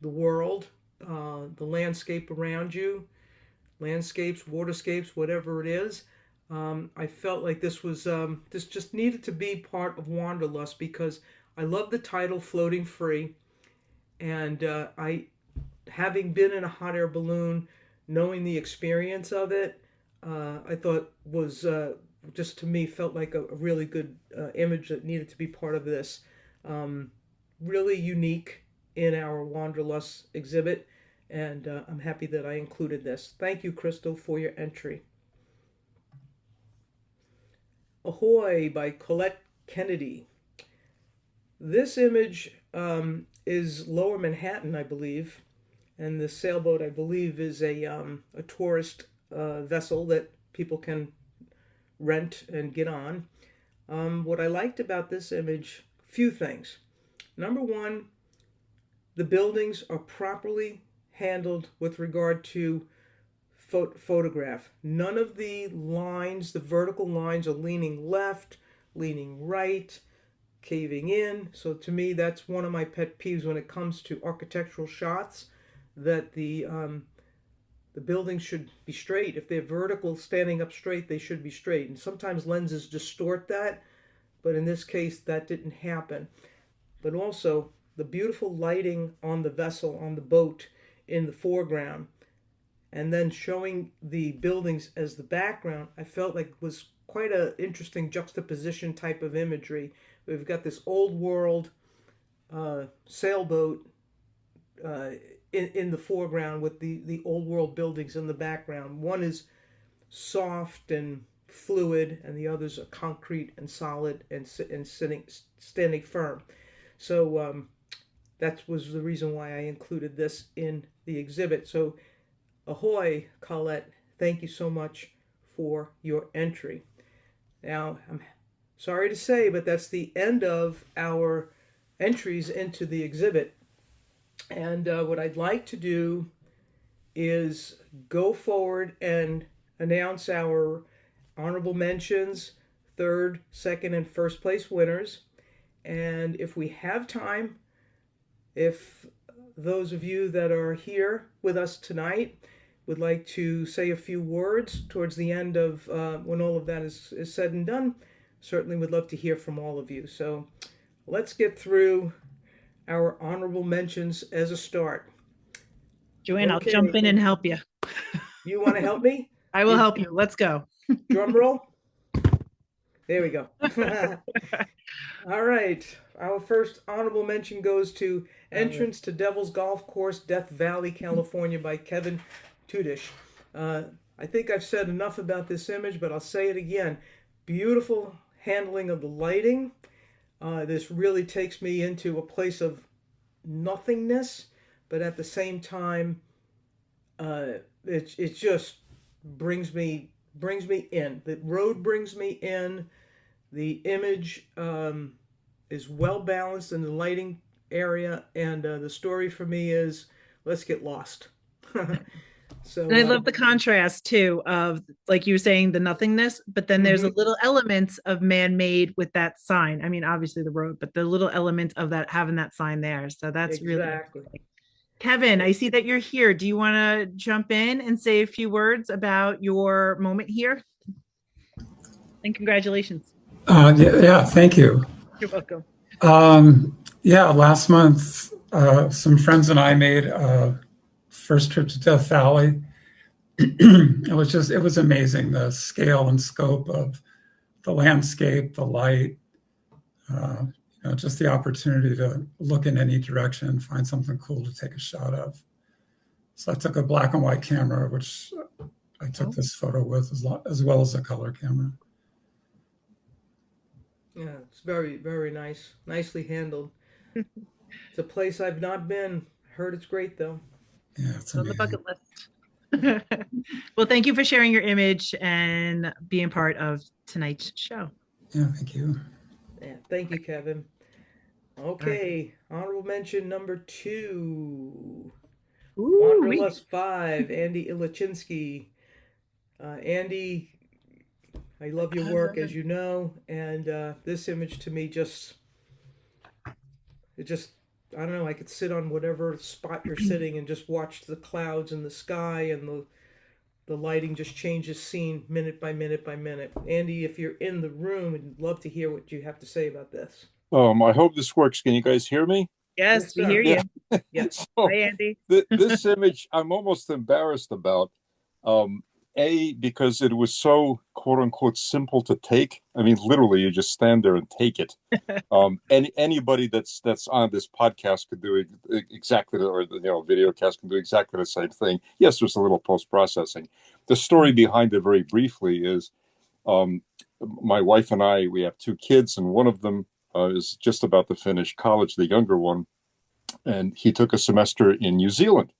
B: the world, the landscape around you, landscapes, waterscapes, whatever it is. I felt like this just needed to be part of Wanderlust because I love the title Floating Free, and having been in a hot air balloon, knowing the experience of it, I thought was just to me felt like a really good image that needed to be part of this. Really unique in our Wanderlust exhibit, and I'm happy that I included this. Thank you, Crystal, for your entry. Ahoy by Colette Kennedy. This image is Lower Manhattan, I believe, and the sailboat, I believe, is a tourist vessel that people can rent and get on. What I liked about this image, few things. Number one, the buildings are properly handled with regard to photograph. None of the lines, the vertical lines, are leaning left, leaning right, caving in. So to me, that's one of my pet peeves when it comes to architectural shots, that the buildings should be straight. If they're vertical, standing up straight, they should be straight. And sometimes lenses distort that, but in this case, that didn't happen. But also, the beautiful lighting on the vessel, on the boat, in the foreground, and then showing the buildings as the background, I felt like was quite an interesting juxtaposition type of imagery. We've got this old world sailboat in the foreground with the old world buildings in the background. One is soft and fluid, and the others are concrete and solid and standing firm. So that was the reason why I included this in the exhibit. So ahoy, Colette, thank you so much for your entry. Now, I'm sorry to say, but that's the end of our entries into the exhibit. And what I'd like to do is go forward and announce our honorable mentions, third, second, and first place winners. And if we have time, if those of you that are here with us tonight would like to say a few words towards the end of when all of that is said and done, certainly would love to hear from all of you. So let's get through our honorable mentions as a start.
A: Joanne, I'll jump in and help you.
B: You want to help me?
A: I will help you. Let's go.
B: Drum roll. There we go. All right. Our first honorable mention goes to Entrance to Devil's Golf Course, Death Valley, California by Kevin Tudish. I think I've said enough about this image, but I'll say it again. Beautiful handling of the lighting. This really takes me into a place of nothingness, but at the same time, it just brings me in. The road brings me in. The image is well balanced in the lighting area, and the story for me is let's get lost.
A: And I
B: So
A: love the contrast too of, like you were saying, the nothingness, but then there's a
B: mhm,
A: little element of man-made with that sign. I mean, obviously the road, but the little element of that having that sign there. So that's really
B: exactly.
A: interesting. Kevin, I see that you're here. Do you want to jump in and say a few words about your moment here? And congratulations.
C: Yeah, thank you.
A: You're welcome.
C: Yeah, last month, some friends and I made a first trip to Death Valley. It was amazing, the scale and scope of the landscape, the light, uh, just the opportunity to look in any direction and find something cool to take a shot of. So I took a black and white camera, which I took
A: Oh,
C: this photo with, as well as a color camera.
B: Yeah, it's very, very nice. Nicely handled. It's a place I've not been. Heard it's great though.
C: Yeah, it's
A: on the
C: amazing.
A: bucket list. Well, thank you for sharing your image and being part of tonight's show.
C: Yeah, thank you.
B: Yeah, thank you, Kevin.
A: All right.
B: Okay, honorable mention number 2.
A: Ooh,
B: Wanderlust 5, Andy Ilachinsky. Andy, I love your work, as you know, and this image to me it just, I don't know, I could sit on whatever spot you're sitting and just watch the clouds and the sky and the lighting just changes scene minute by minute by minute. Andy, if you're in the room, I'd love to hear what you have to say about this.
D: I hope this works. Can you guys hear me?
A: yes,
B: Yes,
A: we hear
B: sir.
D: Yeah.
A: you.
B: Yes.
D: So
A: Hi, Andy.
D: this image, I'm almost embarrassed about. Um, because it was so quote unquote simple to take. I mean, literally, you just stand there and take it. Anybody that's on this podcast could do exactly, or video cast can do exactly the same thing. Yes, there's a little post processing. The story behind it, very briefly, is um, my wife and I. We have two kids, and one of them is just about to finish college, the younger one, and he took a semester in New Zealand.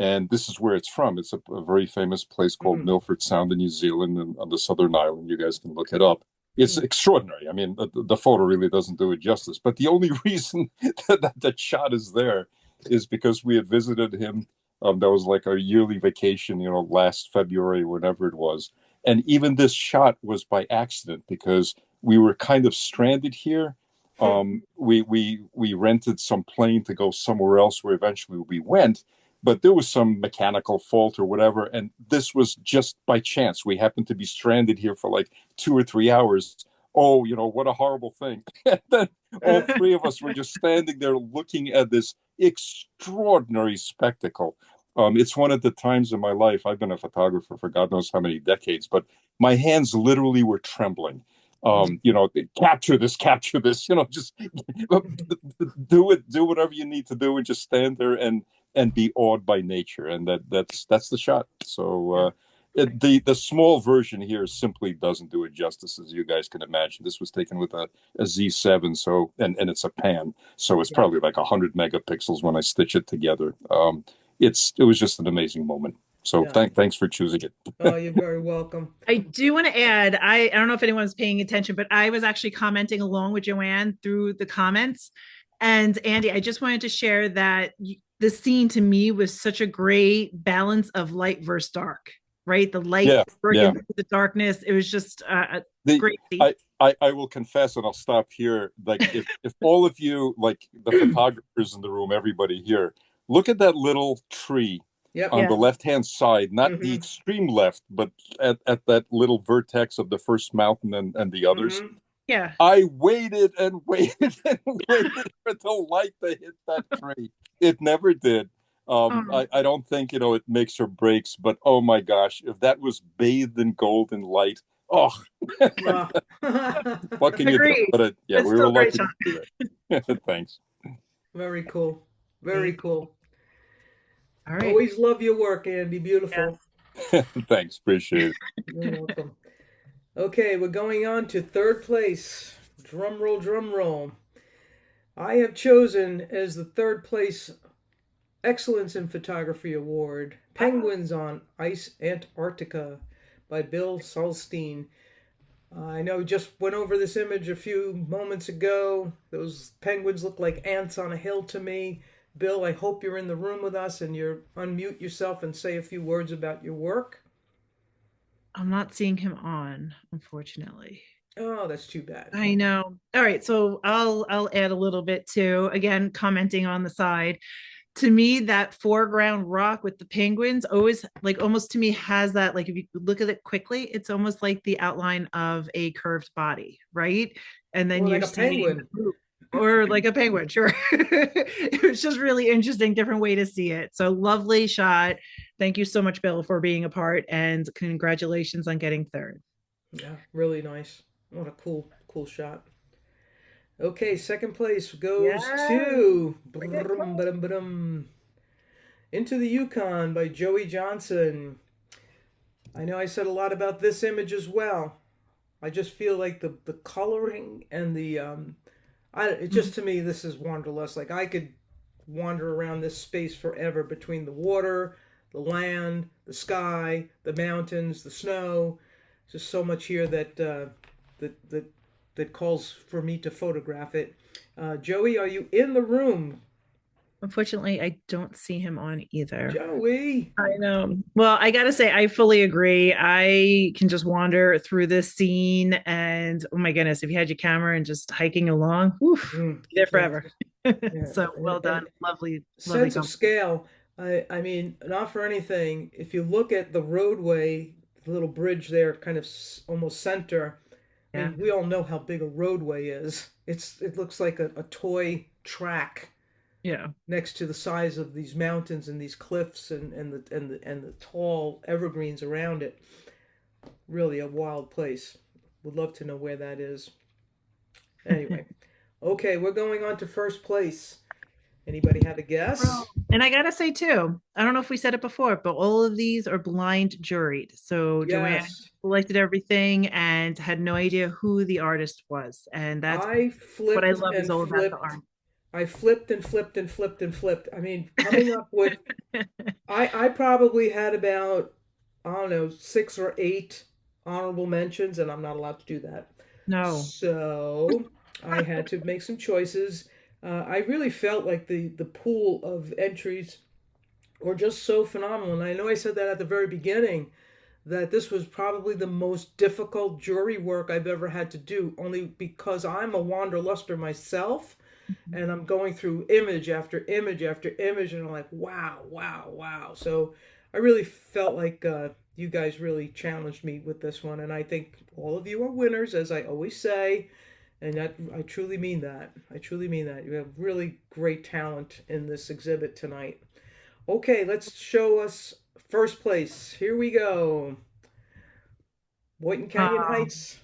D: And this is where it's from. It's a very famous place called
B: Mm,
D: Milford Sound in New Zealand and on the Southern Island. You guys can look it up. It's
B: mm,
D: extraordinary. I mean, the photo really doesn't do it justice. But the only reason that shot is there is because we had visited him. That was like our yearly vacation, last February, whenever it was. And even this shot was by accident because we were kind of stranded here.
B: mm.
D: We rented some plane to go somewhere else where eventually we went, but there was some mechanical fault or whatever, and this was just by chance. We happened to be stranded here for like 2 or 3 hours. Oh, what a horrible thing. And then all three of us were just standing there looking at this extraordinary spectacle. It's one of the times in my life, I've been a photographer for God knows how many decades, but my hands literally were trembling.
B: Mm.
D: Capture this, just do it, do whatever you need to do, and just stand there and be awed by nature, and that's the shot. So
B: Yeah.
D: the small version here simply doesn't do it justice, as you guys can imagine. This was taken with a Z7, so and it's a pan, so it's
B: Yeah.
D: probably like 100 megapixels when I stitch it together. It was just an amazing moment. So
B: Yeah.
D: thanks for choosing it.
B: Oh, you're very welcome.
A: I do want to add, I don't know if anyone's paying attention, but I was actually commenting along with Joanne through the comments. And Andy, I just wanted to share that the scene to me was such a great balance of light versus dark, right? The light
D: Yeah,
A: working
D: yeah.
A: through the darkness. It was just a
D: The
A: great scene.
D: I will confess, and I'll stop here. Like, if all of you, like the photographers in the room, everybody here, look at that little tree
B: Yep.
D: on
A: Yeah.
D: the left hand side, not the
B: Mm-hmm.
D: extreme left, but at that little vertex of the first mountain and the others.
B: Mm-hmm.
A: Yeah.
D: I waited and waited and waited for the light to hit that tree. It never did.
A: Oh,
D: I don't think it makes or breaks, but oh my gosh, if that was bathed in golden light, oh,
B: Wow.
D: what can you do?
A: agreed.
D: But yeah,
A: It's
D: we
A: still
D: were
A: a great
D: lucky
A: shot.
D: to do that. Thanks.
B: Very cool. Very
A: Thank
B: cool.
A: All right.
B: Always love your work, Andy.
A: Yes.
B: Beautiful.
D: Thanks, appreciate it.
B: You're welcome. Okay, we're going on to third place. drum roll, drum roll. I have chosen as the third place Excellence in Photography Award, Penguins on Ice Antarctica by Bill Solstein. I know we just went over this image a few moments ago. Those penguins look like ants on a hill to me. Bill, I hope you're in the room with us and you unmute yourself and say a few words about your work.
A: I'm not seeing him on, unfortunately.
B: Oh, that's too bad.
A: I know. All right, so I'll add a little bit too. Again, commenting on the side. To me, that foreground rock with the penguins always, like, almost to me has that, like, if you look at it quickly, it's almost like the outline of a curved body, right? And then
B: Or
A: you're
B: like a
A: seeing,
B: penguin.
A: or like a penguin, sure. It was just really interesting, different way to see it. So lovely shot. Thank you so much, Bill, for being a part, and congratulations on getting third.
B: Yeah, really nice. What a cool shot. Okay, second place goes
A: Yes.
B: to Into the Yukon by Joey Johnson. I know I said a lot about this image as well. I just feel like the coloring and it just, to me, this is Wanderlust. Like, I could wander around this space forever between the water, the land, the sky, the mountains, the snow. Just so much here that calls for me to photograph it. Joey, are you in the room?
A: Unfortunately, I don't see him on either.
B: Joey.
A: I know. Well, I gotta say, I fully agree. I can just wander through this scene, and oh my goodness, if you had your camera and just hiking along, woof, be there
B: Yeah,
A: forever.
B: yeah.
A: So well
B: And
A: done, lovely, lovely.
B: sense of scale. I mean, not for anything. If you look at the roadway, the little bridge there, kind of almost center. I
A: Yeah,
B: mean, we all know how big a roadway is. It looks like a toy track
A: yeah.
B: next to the size of these mountains and these cliffs and the tall evergreens around it. Really a wild place. Would love to know where that is. Anyway, okay, we're going on to first place. Anybody have a guess?
A: And I gotta say too, I don't know if we said it before, but all of these are blind juried. So Joanne
B: Yes.
A: selected everything and had no idea who the artist was, and that's
B: I
A: what I
B: flipped
A: love is
B: and
A: all about the
B: flipped.
A: art.
B: I flipped and flipped and flipped and flipped. I mean, coming up with I probably had about, I don't know, 6 or 8 honorable mentions, and I'm not allowed to do that.
A: No.
B: So I had to make some choices. I really felt like the pool of entries were just so phenomenal. And I know I said that at the very beginning, that this was probably the most difficult jury work I've ever had to do, only because I'm a wanderluster myself, and I'm going through image after image after image, and I'm like, wow, wow, wow. So I really felt like you guys really challenged me with this one, and I think all of you are winners, as I always say, and that I truly mean that. I truly mean that. You have really great talent in this exhibit tonight. Okay, let's show us first place. Here we go. Boynton Canyon
A: Um,
B: Heights,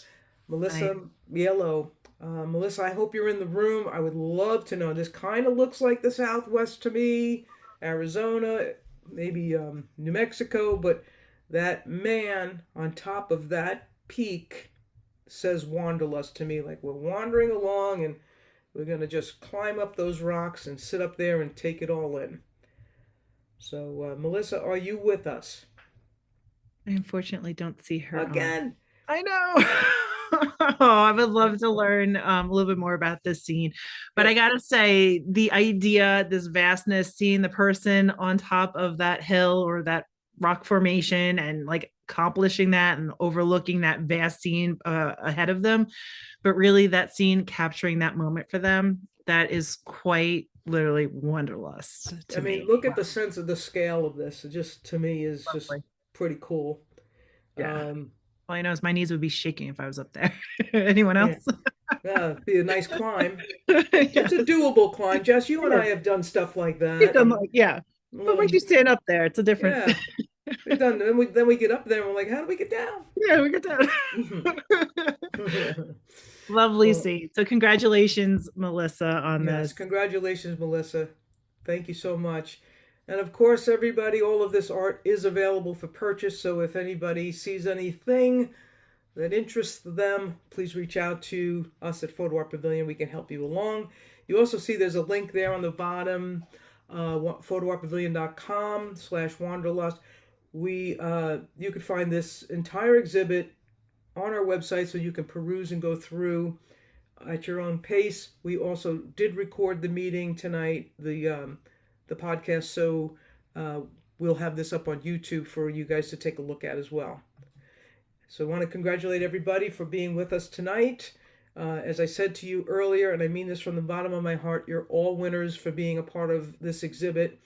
A: I,
B: Melissa Yellow. Melissa, I hope you're in the room. I would love to know. This kind of looks like the Southwest to me, Arizona, maybe New Mexico, but that man on top of that peak says Wanderlust to me. Like, we're wandering along and we're going to just climb up those rocks and sit up there and take it all in. So, Melissa, are you with us?
A: I unfortunately don't see her on.
B: Again?
A: I know. Oh, I would love to learn a little bit more about this scene. But
B: Yeah.
A: I gotta say, the idea, this vastness, seeing the person on top of that hill or that rock formation and like accomplishing that and overlooking that vast scene ahead of them, but really that scene capturing that moment for them, that is quite literally wanderlust
B: I
A: to
B: mean,
A: me.
B: look at
A: Wow.
B: the sense of the scale of this. It just, to me, is just
A: Lovely.
B: pretty cool.
A: Yeah.
B: Um,
A: All I know is my knees would be shaking if I was up there. Anyone
B: yeah,
A: else?
B: yeah, be a nice climb. It's a
A: Yes.
B: doable climn. Jess, you and I
A: Yes.
B: have done stuff like
A: You've
B: that,
A: done
B: and
A: like, yeah.
B: a
A: But once
B: little,
A: you stand up there, it's a different.
B: yeah, we've done. Then we get up there and we're like, how do we get down?
A: Yeah, we get that. Lovely
B: Well,
A: scene. So congratulations, Melissa, on
B: yes,
A: this.
B: congratulations, Melissa. Thank you so much. And of course, everybody, all of this art is available for purchase. So if anybody sees anything that interests them, please reach out to us at Photo Art Pavilion. We can help you along. You also see there's a link there on the bottom, photoartpavilion.com/wanderlust. You can find this entire exhibit on our website so you can peruse and go through at your own pace. We also did record the meeting tonight, the podcast, so we'll have this up on YouTube for you guys to take a look at as well. So I want to congratulate everybody for being with us tonight. As I said to you earlier, and I mean this from the bottom of my heart, you're all winners for being a part of this exhibit.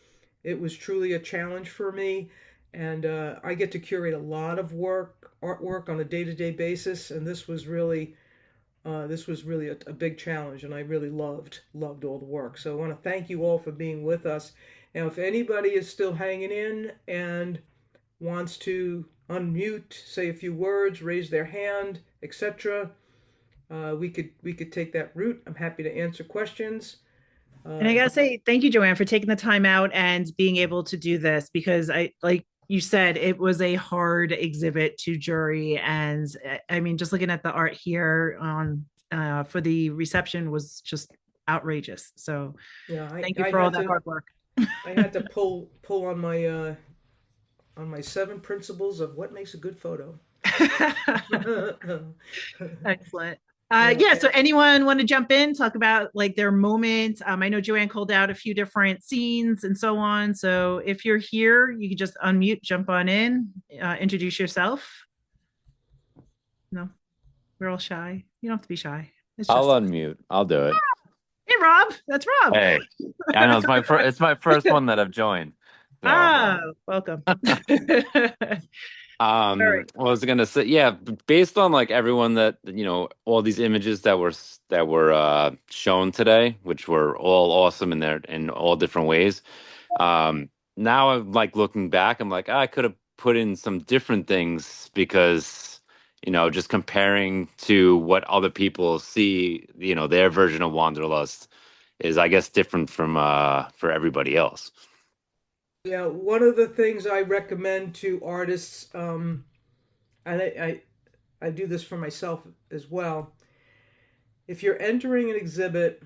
B: It was truly a challenge for me, and I get to curate a lot of artwork on a day-to-day basis, and this was really a big challenge, and I really loved all the work. So I want to thank you all for being with us. Now, if anybody is still hanging in and wants to unmute, say a few words, raise their hand, etc., we could take that route. I'm happy to answer questions.
A: And I gotta say, thank you, Joanne, for taking the time out and being able to do this, because like you said, it was a hard exhibit to jury. And I mean, just looking at the art here on for the reception was just outrageous. So
B: Yeah,
A: thank you for all that hard work.
B: I had to pull on my 7 principles of what makes a good photo.
A: Excellent. Yeah, so anyone want to jump in, talk about like their moment? I know Joanne called out a few different scenes and so on. So if you're here, you can just unmute, jump on in, introduce yourself. No, we're all shy. You don't have to be shy.
E: I'll unmute. I'll do it.
A: Hey, Rob. That's Rob.
E: Hey, I know it's my first one that I've joined. So.
A: Welcome.
E: What was I gonna say? Yeah, based on like everyone that all these images that were shown today, which were all awesome in all different ways. Now I'm like looking back, I'm like, I could have put in some different things because just comparing to what other people see, their version of Wanderlust is, I guess, different from for everybody else.
B: Yeah, one of the things I recommend to artists, and I do this for myself as well. If you're entering an exhibit,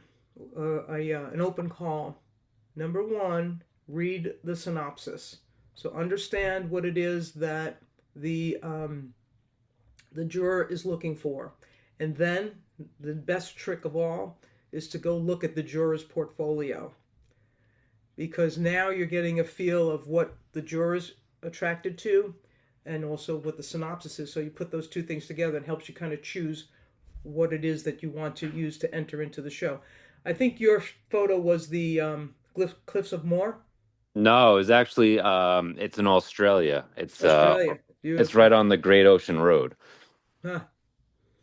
B: an open call, number one, read the synopsis. So understand what it is that the juror is looking for, and then the best trick of all is to go look at the juror's portfolio, because now you're getting a feel of what the juror's attracted to and also what the synopsis is. So you put those two things together and helps you kind of choose what it is that you want to use to enter into the show. I think your photo was the Cliffs of Moher.
E: No, it's actually it's in Australia. It's
B: Australia.
E: It's right on the Great Ocean Road.
B: Huh.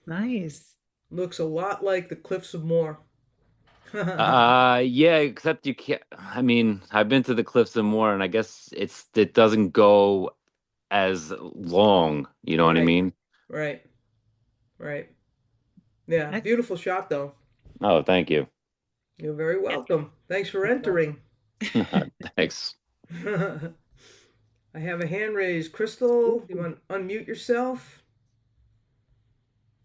A: Nice.
B: Looks a lot like the Cliffs of Moher.
E: Yeah, except you can't. I mean, I've been to the Cliffs of Moher, and I guess it doesn't go as long. You know what I mean?
B: Right. Yeah, beautiful shot though.
E: Oh, thank you.
B: You're very welcome. Thanks for entering.
E: Thanks.
B: I have a hand raised. Crystal, you want to unmute yourself?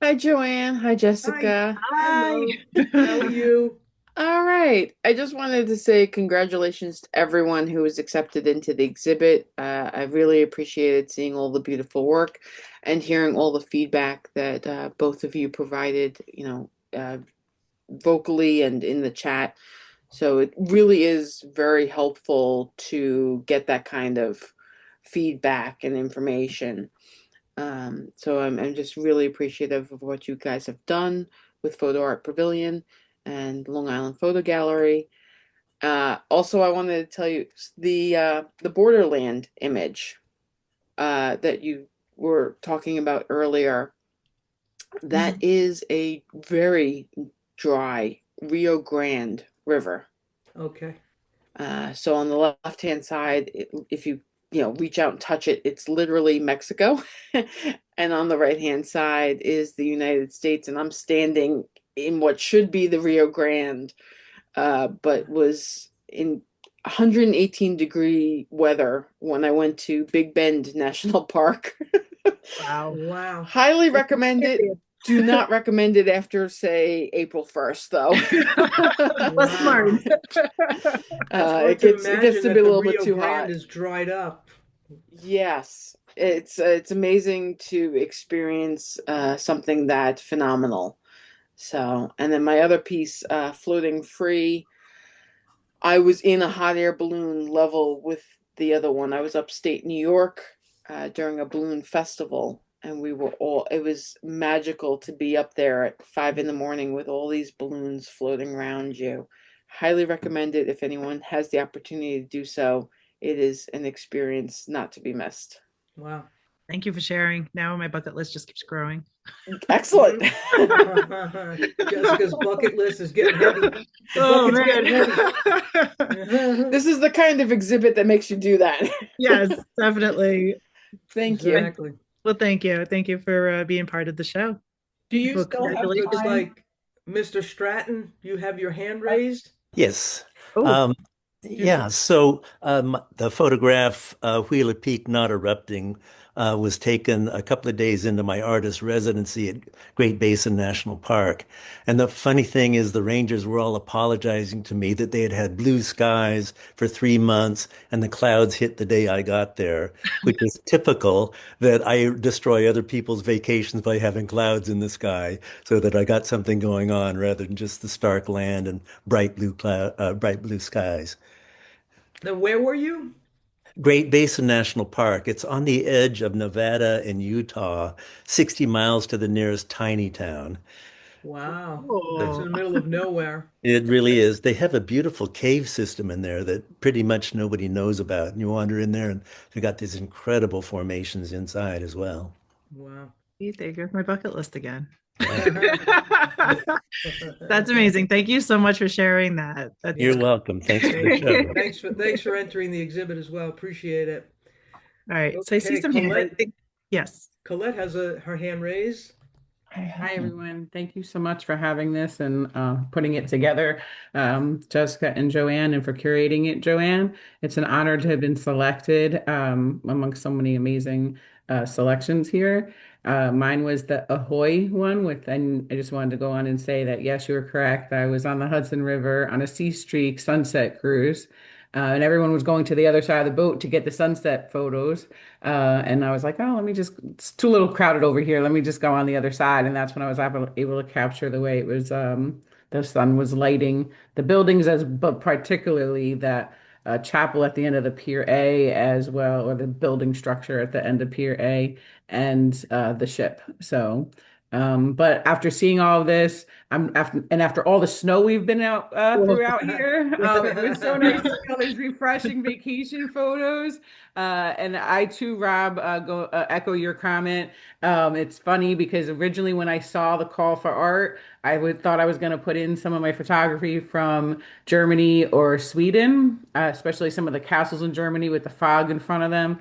F: Hi, Joanne. Hi, Jessica.
B: Hi. How are you?
F: All right. I just wanted to say congratulations to everyone who was accepted into the exhibit. I really appreciated seeing all the beautiful work and hearing all the feedback that both of you provided, vocally and in the chat. So it really is very helpful to get that kind of feedback and information. So I'm just really appreciative of what you guys have done with Photo Art Pavilion and Long Island Photo Gallery. Also, I wanted to tell you the Borderland image that you were talking about earlier. That is a very dry Rio Grande River.
B: Okay.
F: So on the left-hand side, if you reach out and touch it, it's literally Mexico. And on the right-hand side is the United States. And I'm standing in what should be the Rio Grande, but was in 118-degree weather when I went to Big Bend National Park.
A: Wow.
B: Wow.
F: Highly recommend it. Do not recommend it after, say, April 1st, though.
A: Lesson learned.
B: It's hard
F: It
B: to
F: gets
B: imagine
F: to
B: that
F: be a
B: the
F: little bit
B: Rio
F: too
B: Grande
F: hot.
B: is dried up.
F: Yes, it's amazing to experience something that phenomenal. So, and then my other piece, floating free, I was in a hot air balloon level with the other one. I was upstate New York during a balloon festival, and we were all, it was magical to be up there at 5 in the morning with all these balloons floating around you. Highly recommend it if anyone has the opportunity to do so. It is an experience not to be missed.
B: Wow.
A: Thank you for sharing. Now my bucket list just keeps growing.
F: Excellent.
B: Jessica's bucket list is getting heavy. The
A: Oh
B: bucket's getting
A: man.
F: This is the kind of exhibit that makes you do that.
A: Yes, definitely.
F: Thank you.
B: Exactly.
A: Well, thank you. Thank you for being part of the show.
G: Do you
A: Well,
G: still have
A: congratulations.
B: Looks
G: time?
B: like Mr. Stratton, you have your hand raised.
H: Yes.
A: Oh,
H: Yeah. So the photograph, Wheeler Peak Not Erupting, was taken a couple of days into my artist residency at Great Basin National Park. And the funny thing is, the rangers were all apologizing to me that they had had blue skies for 3 months and the clouds hit the day I got there, which is typical that I destroy other people's vacations by having clouds in the sky so that I got something going on rather than just the stark land and bright blue skies.
B: Then where were you?
H: Great Basin National Park. It's on the edge of Nevada and Utah, 60 miles to the nearest tiny town.
B: Wow. That's in
A: oh.
B: the middle of nowhere.
H: It really is. They have a beautiful cave system in there that pretty much nobody knows about. And you wander in there and they've got these incredible formations inside as well.
B: Wow.
A: See, there goes my bucket list again.
B: Thanks
A: That's amazing. Thank you so much for sharing that. That's
H: You're welcome. Thanks for the show.
B: for entering the exhibit as well. Appreciate it.
A: all right. So I see
B: Okay,
A: some hands. I
B: Colette.
A: think yes.
B: Colette has her hand raised.
G: Hi, everyone. Thank you so much for having this and putting it together, Jessica and Joanne, and for curating it, Joanne. It's an honor to have been selected amongst so many amazing selections here. Mine was the Ahoy one and I just wanted to go on and say that, yes, you were correct. I was on the Hudson River on a Sea Streak sunset cruise. And everyone was going to the other side of the boat to get the sunset photos. And I was like, oh, it's too little crowded over here. Let me just go on the other side. And that's when I was able to capture the way it was, the sun was lighting the buildings, but particularly that chapel at the end of the Pier A as well, or the building structure at the end of Pier A and the ship. So, but after seeing all of this, after all the snow we've been out throughout here, it was so nice to see all these refreshing vacation photos. And I too, Rob, go echo your comment. It's funny because originally when I saw the call for art, thought I was going to put in some of my photography from Germany or Sweden, especially some of the castles in Germany with the fog in front of them.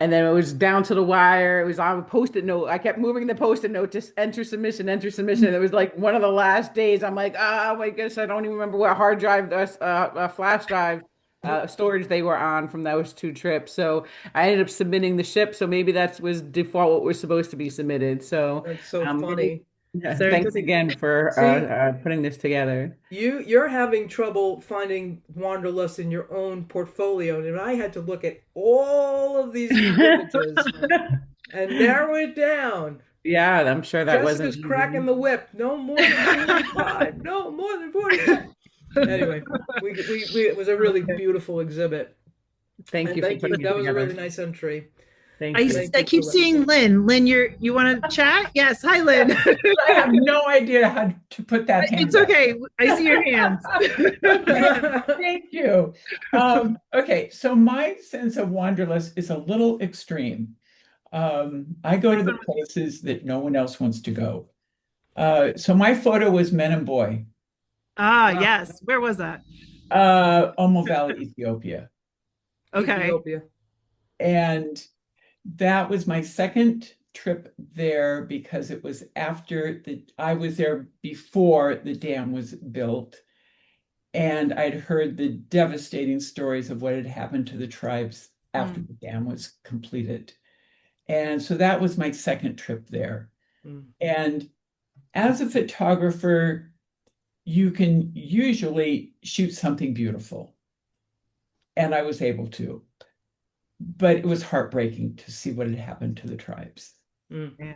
G: And then it was down to the wire. It was on a post-it note. I kept moving the post-it note to enter submission, enter submission. And it was like one of the last days. I'm like, oh my goodness, I don't even remember what hard drive, flash drive storage they were on from those two trips. So I ended up submitting the ship. So maybe that was default what was supposed to be submitted. So
B: That's so funny.
G: thanks again for putting this together.
B: You're having trouble finding Wanderlust in your own portfolio, and I had to look at all of these images and narrow it down.
G: Yeah, I'm sure that
B: Jessica's
G: wasn't
B: cracking the whip. No more than 45. No more than 45. Anyway, it was a really beautiful exhibit.
G: Thank you for putting it
B: That was a
G: together.
B: really nice entry.
G: Thank you.
A: I keep seeing Lynn. Lynn, you want to chat? Yes. Hi, Lynn.
G: I have no idea how to put that hand
A: It's okay. I see your hands.
G: Thank you. Okay, so my sense of Wanderlust is a little extreme. I go to the places that no one else wants to go. So my photo was Men and Boy.
A: Ah, yes. Where was that?
G: Omo Valley, Ethiopia.
A: Okay.
B: Ethiopia.
G: And that was my second trip there because it was I was there before the dam was built.
I: And I'd heard the devastating stories of what had happened to the tribes after the dam was completed. And so that was my second trip there. And as a photographer, you can usually shoot something beautiful. And I was able to. But it was heartbreaking to see what had happened to the tribes.
A: Yeah.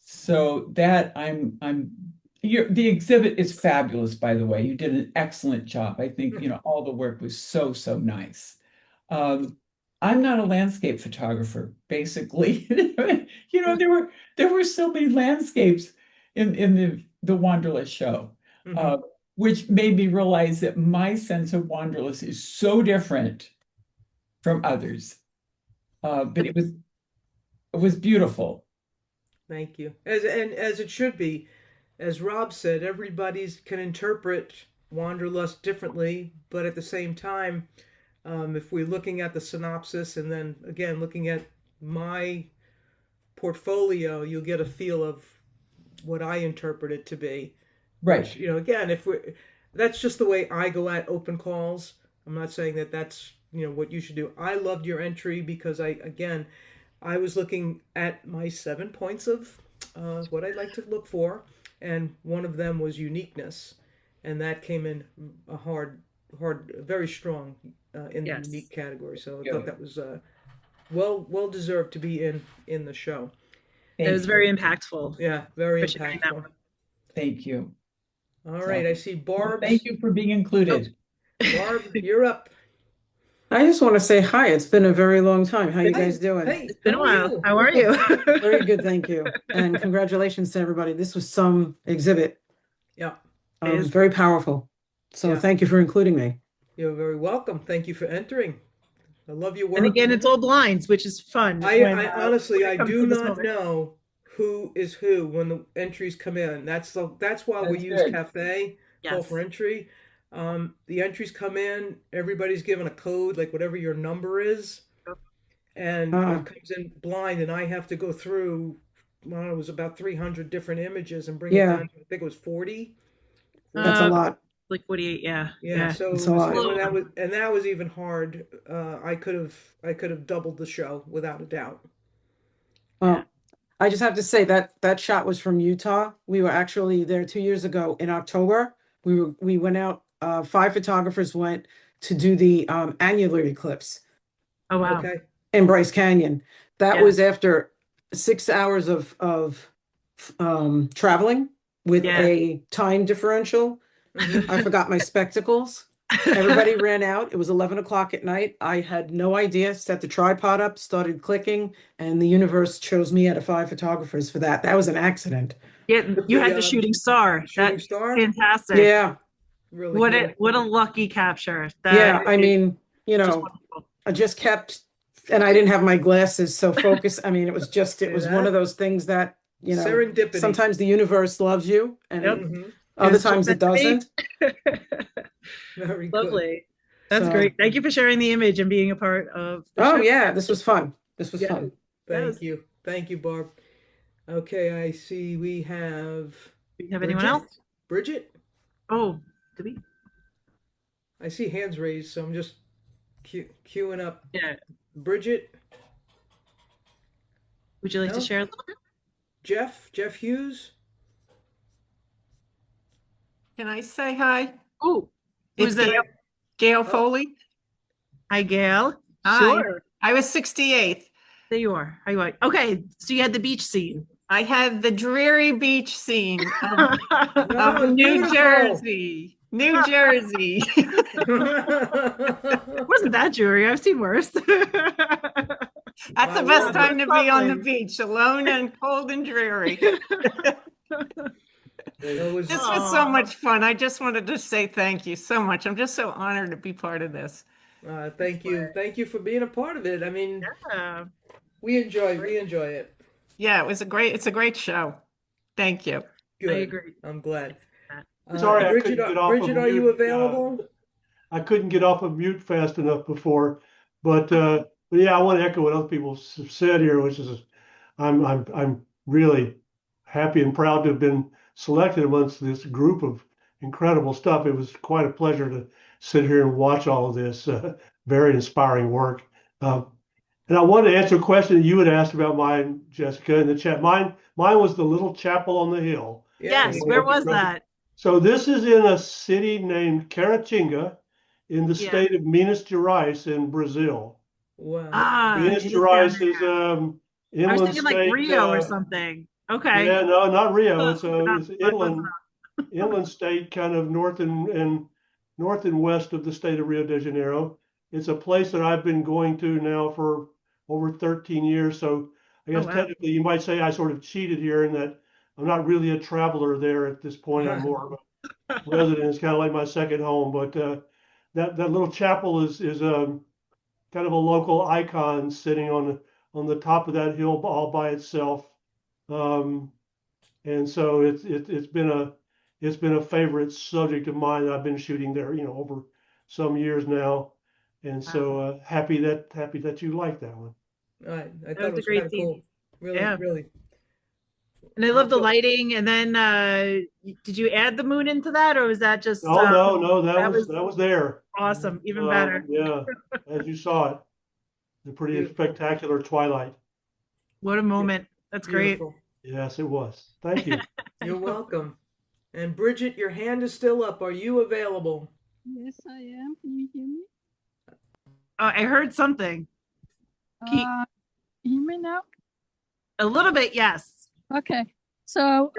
I: So that the exhibit is fabulous, by the way. You did an excellent job. I think, all the work was so, so nice. I'm not a landscape photographer, basically. There were so many landscapes in the Wanderlust show, which made me realize that my sense of Wanderlust is so different from others. But it was beautiful.
B: Thank you. As it should be. As Rob said, everybody can interpret Wanderlust differently, but at the same time, if we're looking at the synopsis and then again looking at my portfolio, you'll get a feel of what I interpret it to be.
I: Right.
B: Which, again, that's just the way I go at open calls. I'm not saying that that's what you should do. I loved your entry because I was looking at my 7 points of what I'd like to look for, and one of them was uniqueness, and that came in a very strong in the unique category. So I thought that was well deserved to be in the show.
A: It was very impactful.
B: Yeah, very impactful.
I: Thank you.
B: All right, I see Barb.
I: Thank you for being included.
B: Barb, you're up.
J: I just want to say hi. It's been a very long time. How you guys doing?
B: Hey,
A: It's been a while. How are you?
J: Very good, thank you. And congratulations to everybody. This was some exhibit.
B: Yeah.
J: Very powerful. So thank you for including me.
B: You're very welcome. Thank you for entering. I love your work.
A: And again, it's all blinds, which is fun.
B: I honestly, I do not know who is who when the entries come in. That's why we use Cafe call for entry. The entries come in, everybody's given a code, like whatever your number is, and it comes in blind, and I have to go through, it was about 300 different images and bring it down to, I think it was 40.
J: That's a lot.
A: Like 48,
B: yeah. So
J: it's a lot.
B: that was even hard. I could have doubled the show without a doubt.
J: Well, I just have to say that shot was from Utah. We were actually there 2 years ago in October. We went out. 5 photographers went to do the annular eclipse.
A: Oh wow!
B: Okay.
J: In Bryce Canyon. That was after 6 hours of traveling with a time differential. I forgot my spectacles. Everybody ran out. It was 11 o'clock at night. I had no idea. Set the tripod up, started clicking, and the universe chose me out of 5 photographers for that. That was an accident.
A: Yeah, you had the shooting star.
B: Shooting star?
A: Fantastic.
J: Yeah.
B: Really
A: what a lucky capture.
J: I mean, I just kept, and I didn't have my glasses, so focus. I mean, it was one of those things that,
B: serendipity.
J: Sometimes the universe loves you, and other times it doesn't.
B: Very
A: lovely. That's great. Thank you for sharing the image and being a part of the show.
J: Yeah, this was fun. Fun.
B: Thank you, Barb. Okay, I see we have.
A: Do you have anyone else?
B: Bridget?
A: Oh, do we?
B: I see hands raised, so I'm just queuing up.
A: Yeah.
B: Bridget?
A: Would you like to share a little bit?
B: Jeff Hughes?
K: Can I say hi?
A: Oh, who's that?
K: Gail Foley.
A: Hi, Gail.
K: Hi.
A: Sure.
K: I was 68th.
A: There you are. Okay, so you had the beach scene.
K: I had the dreary beach scene of New Jersey. New Jersey.
A: Wasn't that dreary? I've seen worse.
K: That's the best time to be on the beach, alone and cold and dreary. This was so much fun. I just wanted to say thank you so much. I'm just so honored to be part of this.
B: Thank you for being a part of it. I mean, we enjoy it.
K: Yeah, it's a great show. Thank you.
B: Good.
A: I agree.
B: I'm glad.
L: Sorry,
B: Bridget, Bridget, are you available?
L: I couldn't get off of mute fast enough before, but yeah, I want to echo what other people said here, which is I'm really happy and proud to have been selected amongst this group of incredible stuff. It was quite a pleasure to sit here and watch all of this. Very inspiring work. And I wanted to answer a question that you had asked about mine, Jessica, in the chat. Mine was the little chapel on the hill.
A: Yes, where was that?
L: So this is in a city named Caratinga in the state of Minas Gerais in Brazil.
B: Wow.
L: Minas Gerais is
A: I was
L: inland
A: thinking like
L: state.
A: Rio or something. Okay.
L: Yeah, no, not Rio. It's
A: Not
L: inland state, kind of north and west of the state of Rio de Janeiro. It's a place that I've been going to now for over 13 years. So I guess technically you might say I sort of cheated here in that I'm not really a traveler there at this point. I'm more of a resident. It's kind of like my second home. But that little chapel is kind of a local icon sitting on the top of that hill all by itself. And so it's been a favorite subject of mine. I've been shooting there, over some years now, and so happy that you like that one.
B: I thought it was kind of cool. Really, really.
A: And I love the lighting. And then, did you add the moon into that, or was that just?
L: Oh no, that was there.
A: Awesome, even better.
L: Yeah, as you saw it, the pretty spectacular twilight.
A: What a moment! That's great.
L: Yes, it was. Thank you.
B: You're welcome. And Bridget, your hand is still up. Are you available?
M: Yes, I am. Can you hear me?
A: I heard something.
M: Hear me now?
A: A little bit, yes.
M: Okay. So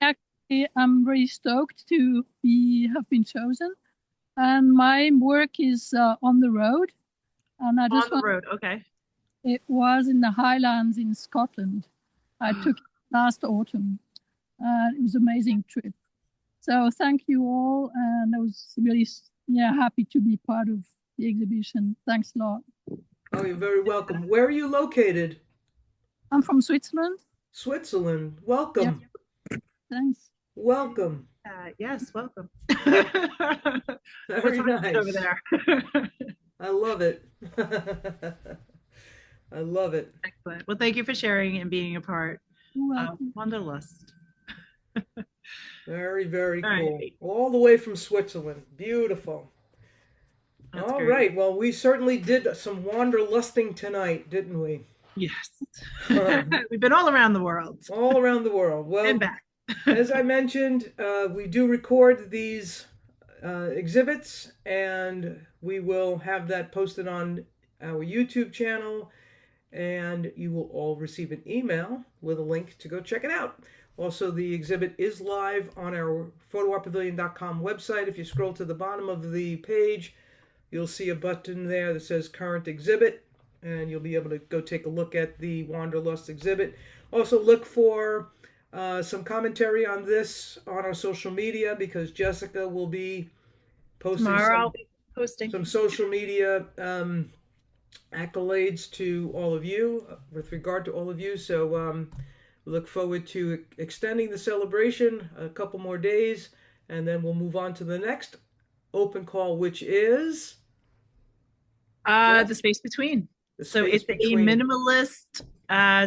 M: actually, I'm very stoked to have been chosen. And my work is on the road. And I just
A: on the road, okay.
M: It was in the Highlands in Scotland. I took it last autumn. It was an amazing trip. So thank you all. And I was really happy to be part of the exhibition. Thanks a lot.
B: Oh, you're very welcome. Where are you located?
M: I'm from Switzerland.
B: Switzerland. Welcome.
M: Yep. Thanks.
B: Welcome.
A: Yes, welcome.
B: Very nice.
A: Over there.
B: I love it. I love it.
A: Excellent. Well, thank you for sharing and being a part of Wanderlust.
B: Very, very cool.
A: Right.
B: All the way from Switzerland. Beautiful.
A: That's
B: all
A: great.
B: Right. Well, we certainly did some wanderlusting tonight, didn't we?
A: Yes. We've been all around the world.
B: All around the world. Well,
A: and back.
B: As I mentioned, we do record these exhibits, and we will have that posted on our YouTube channel, and you will all receive an email with a link to go check it out. Also, the exhibit is live on our photoartpavilion.com website. If you scroll to the bottom of the page, you'll see a button there that says Current Exhibit, and you'll be able to go take a look at the Wanderlust exhibit. Also, look for some commentary on this on our social media, because Jessica will be posting some social media accolades to all of you, with regard to all of you. So look forward to extending the celebration a couple more days, and then we'll move on to the next open call, which is
A: the space between. So it's a minimalist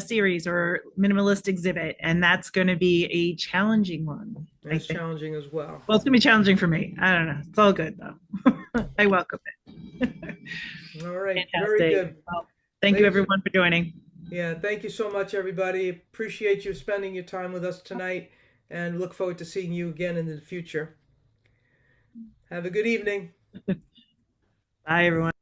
A: series or minimalist exhibit, and that's going to be a challenging one.
B: It's challenging as well.
A: Well, it's going to be challenging for me. I don't know. It's all good though. I welcome it.
B: All right.
A: Fantastic.
B: Very good.
A: Well, thank you everyone for joining.
B: Yeah, thank you so much, everybody. Appreciate you spending your time with us tonight, and look forward to seeing you again in the future. Have a good evening.
A: Bye, everyone.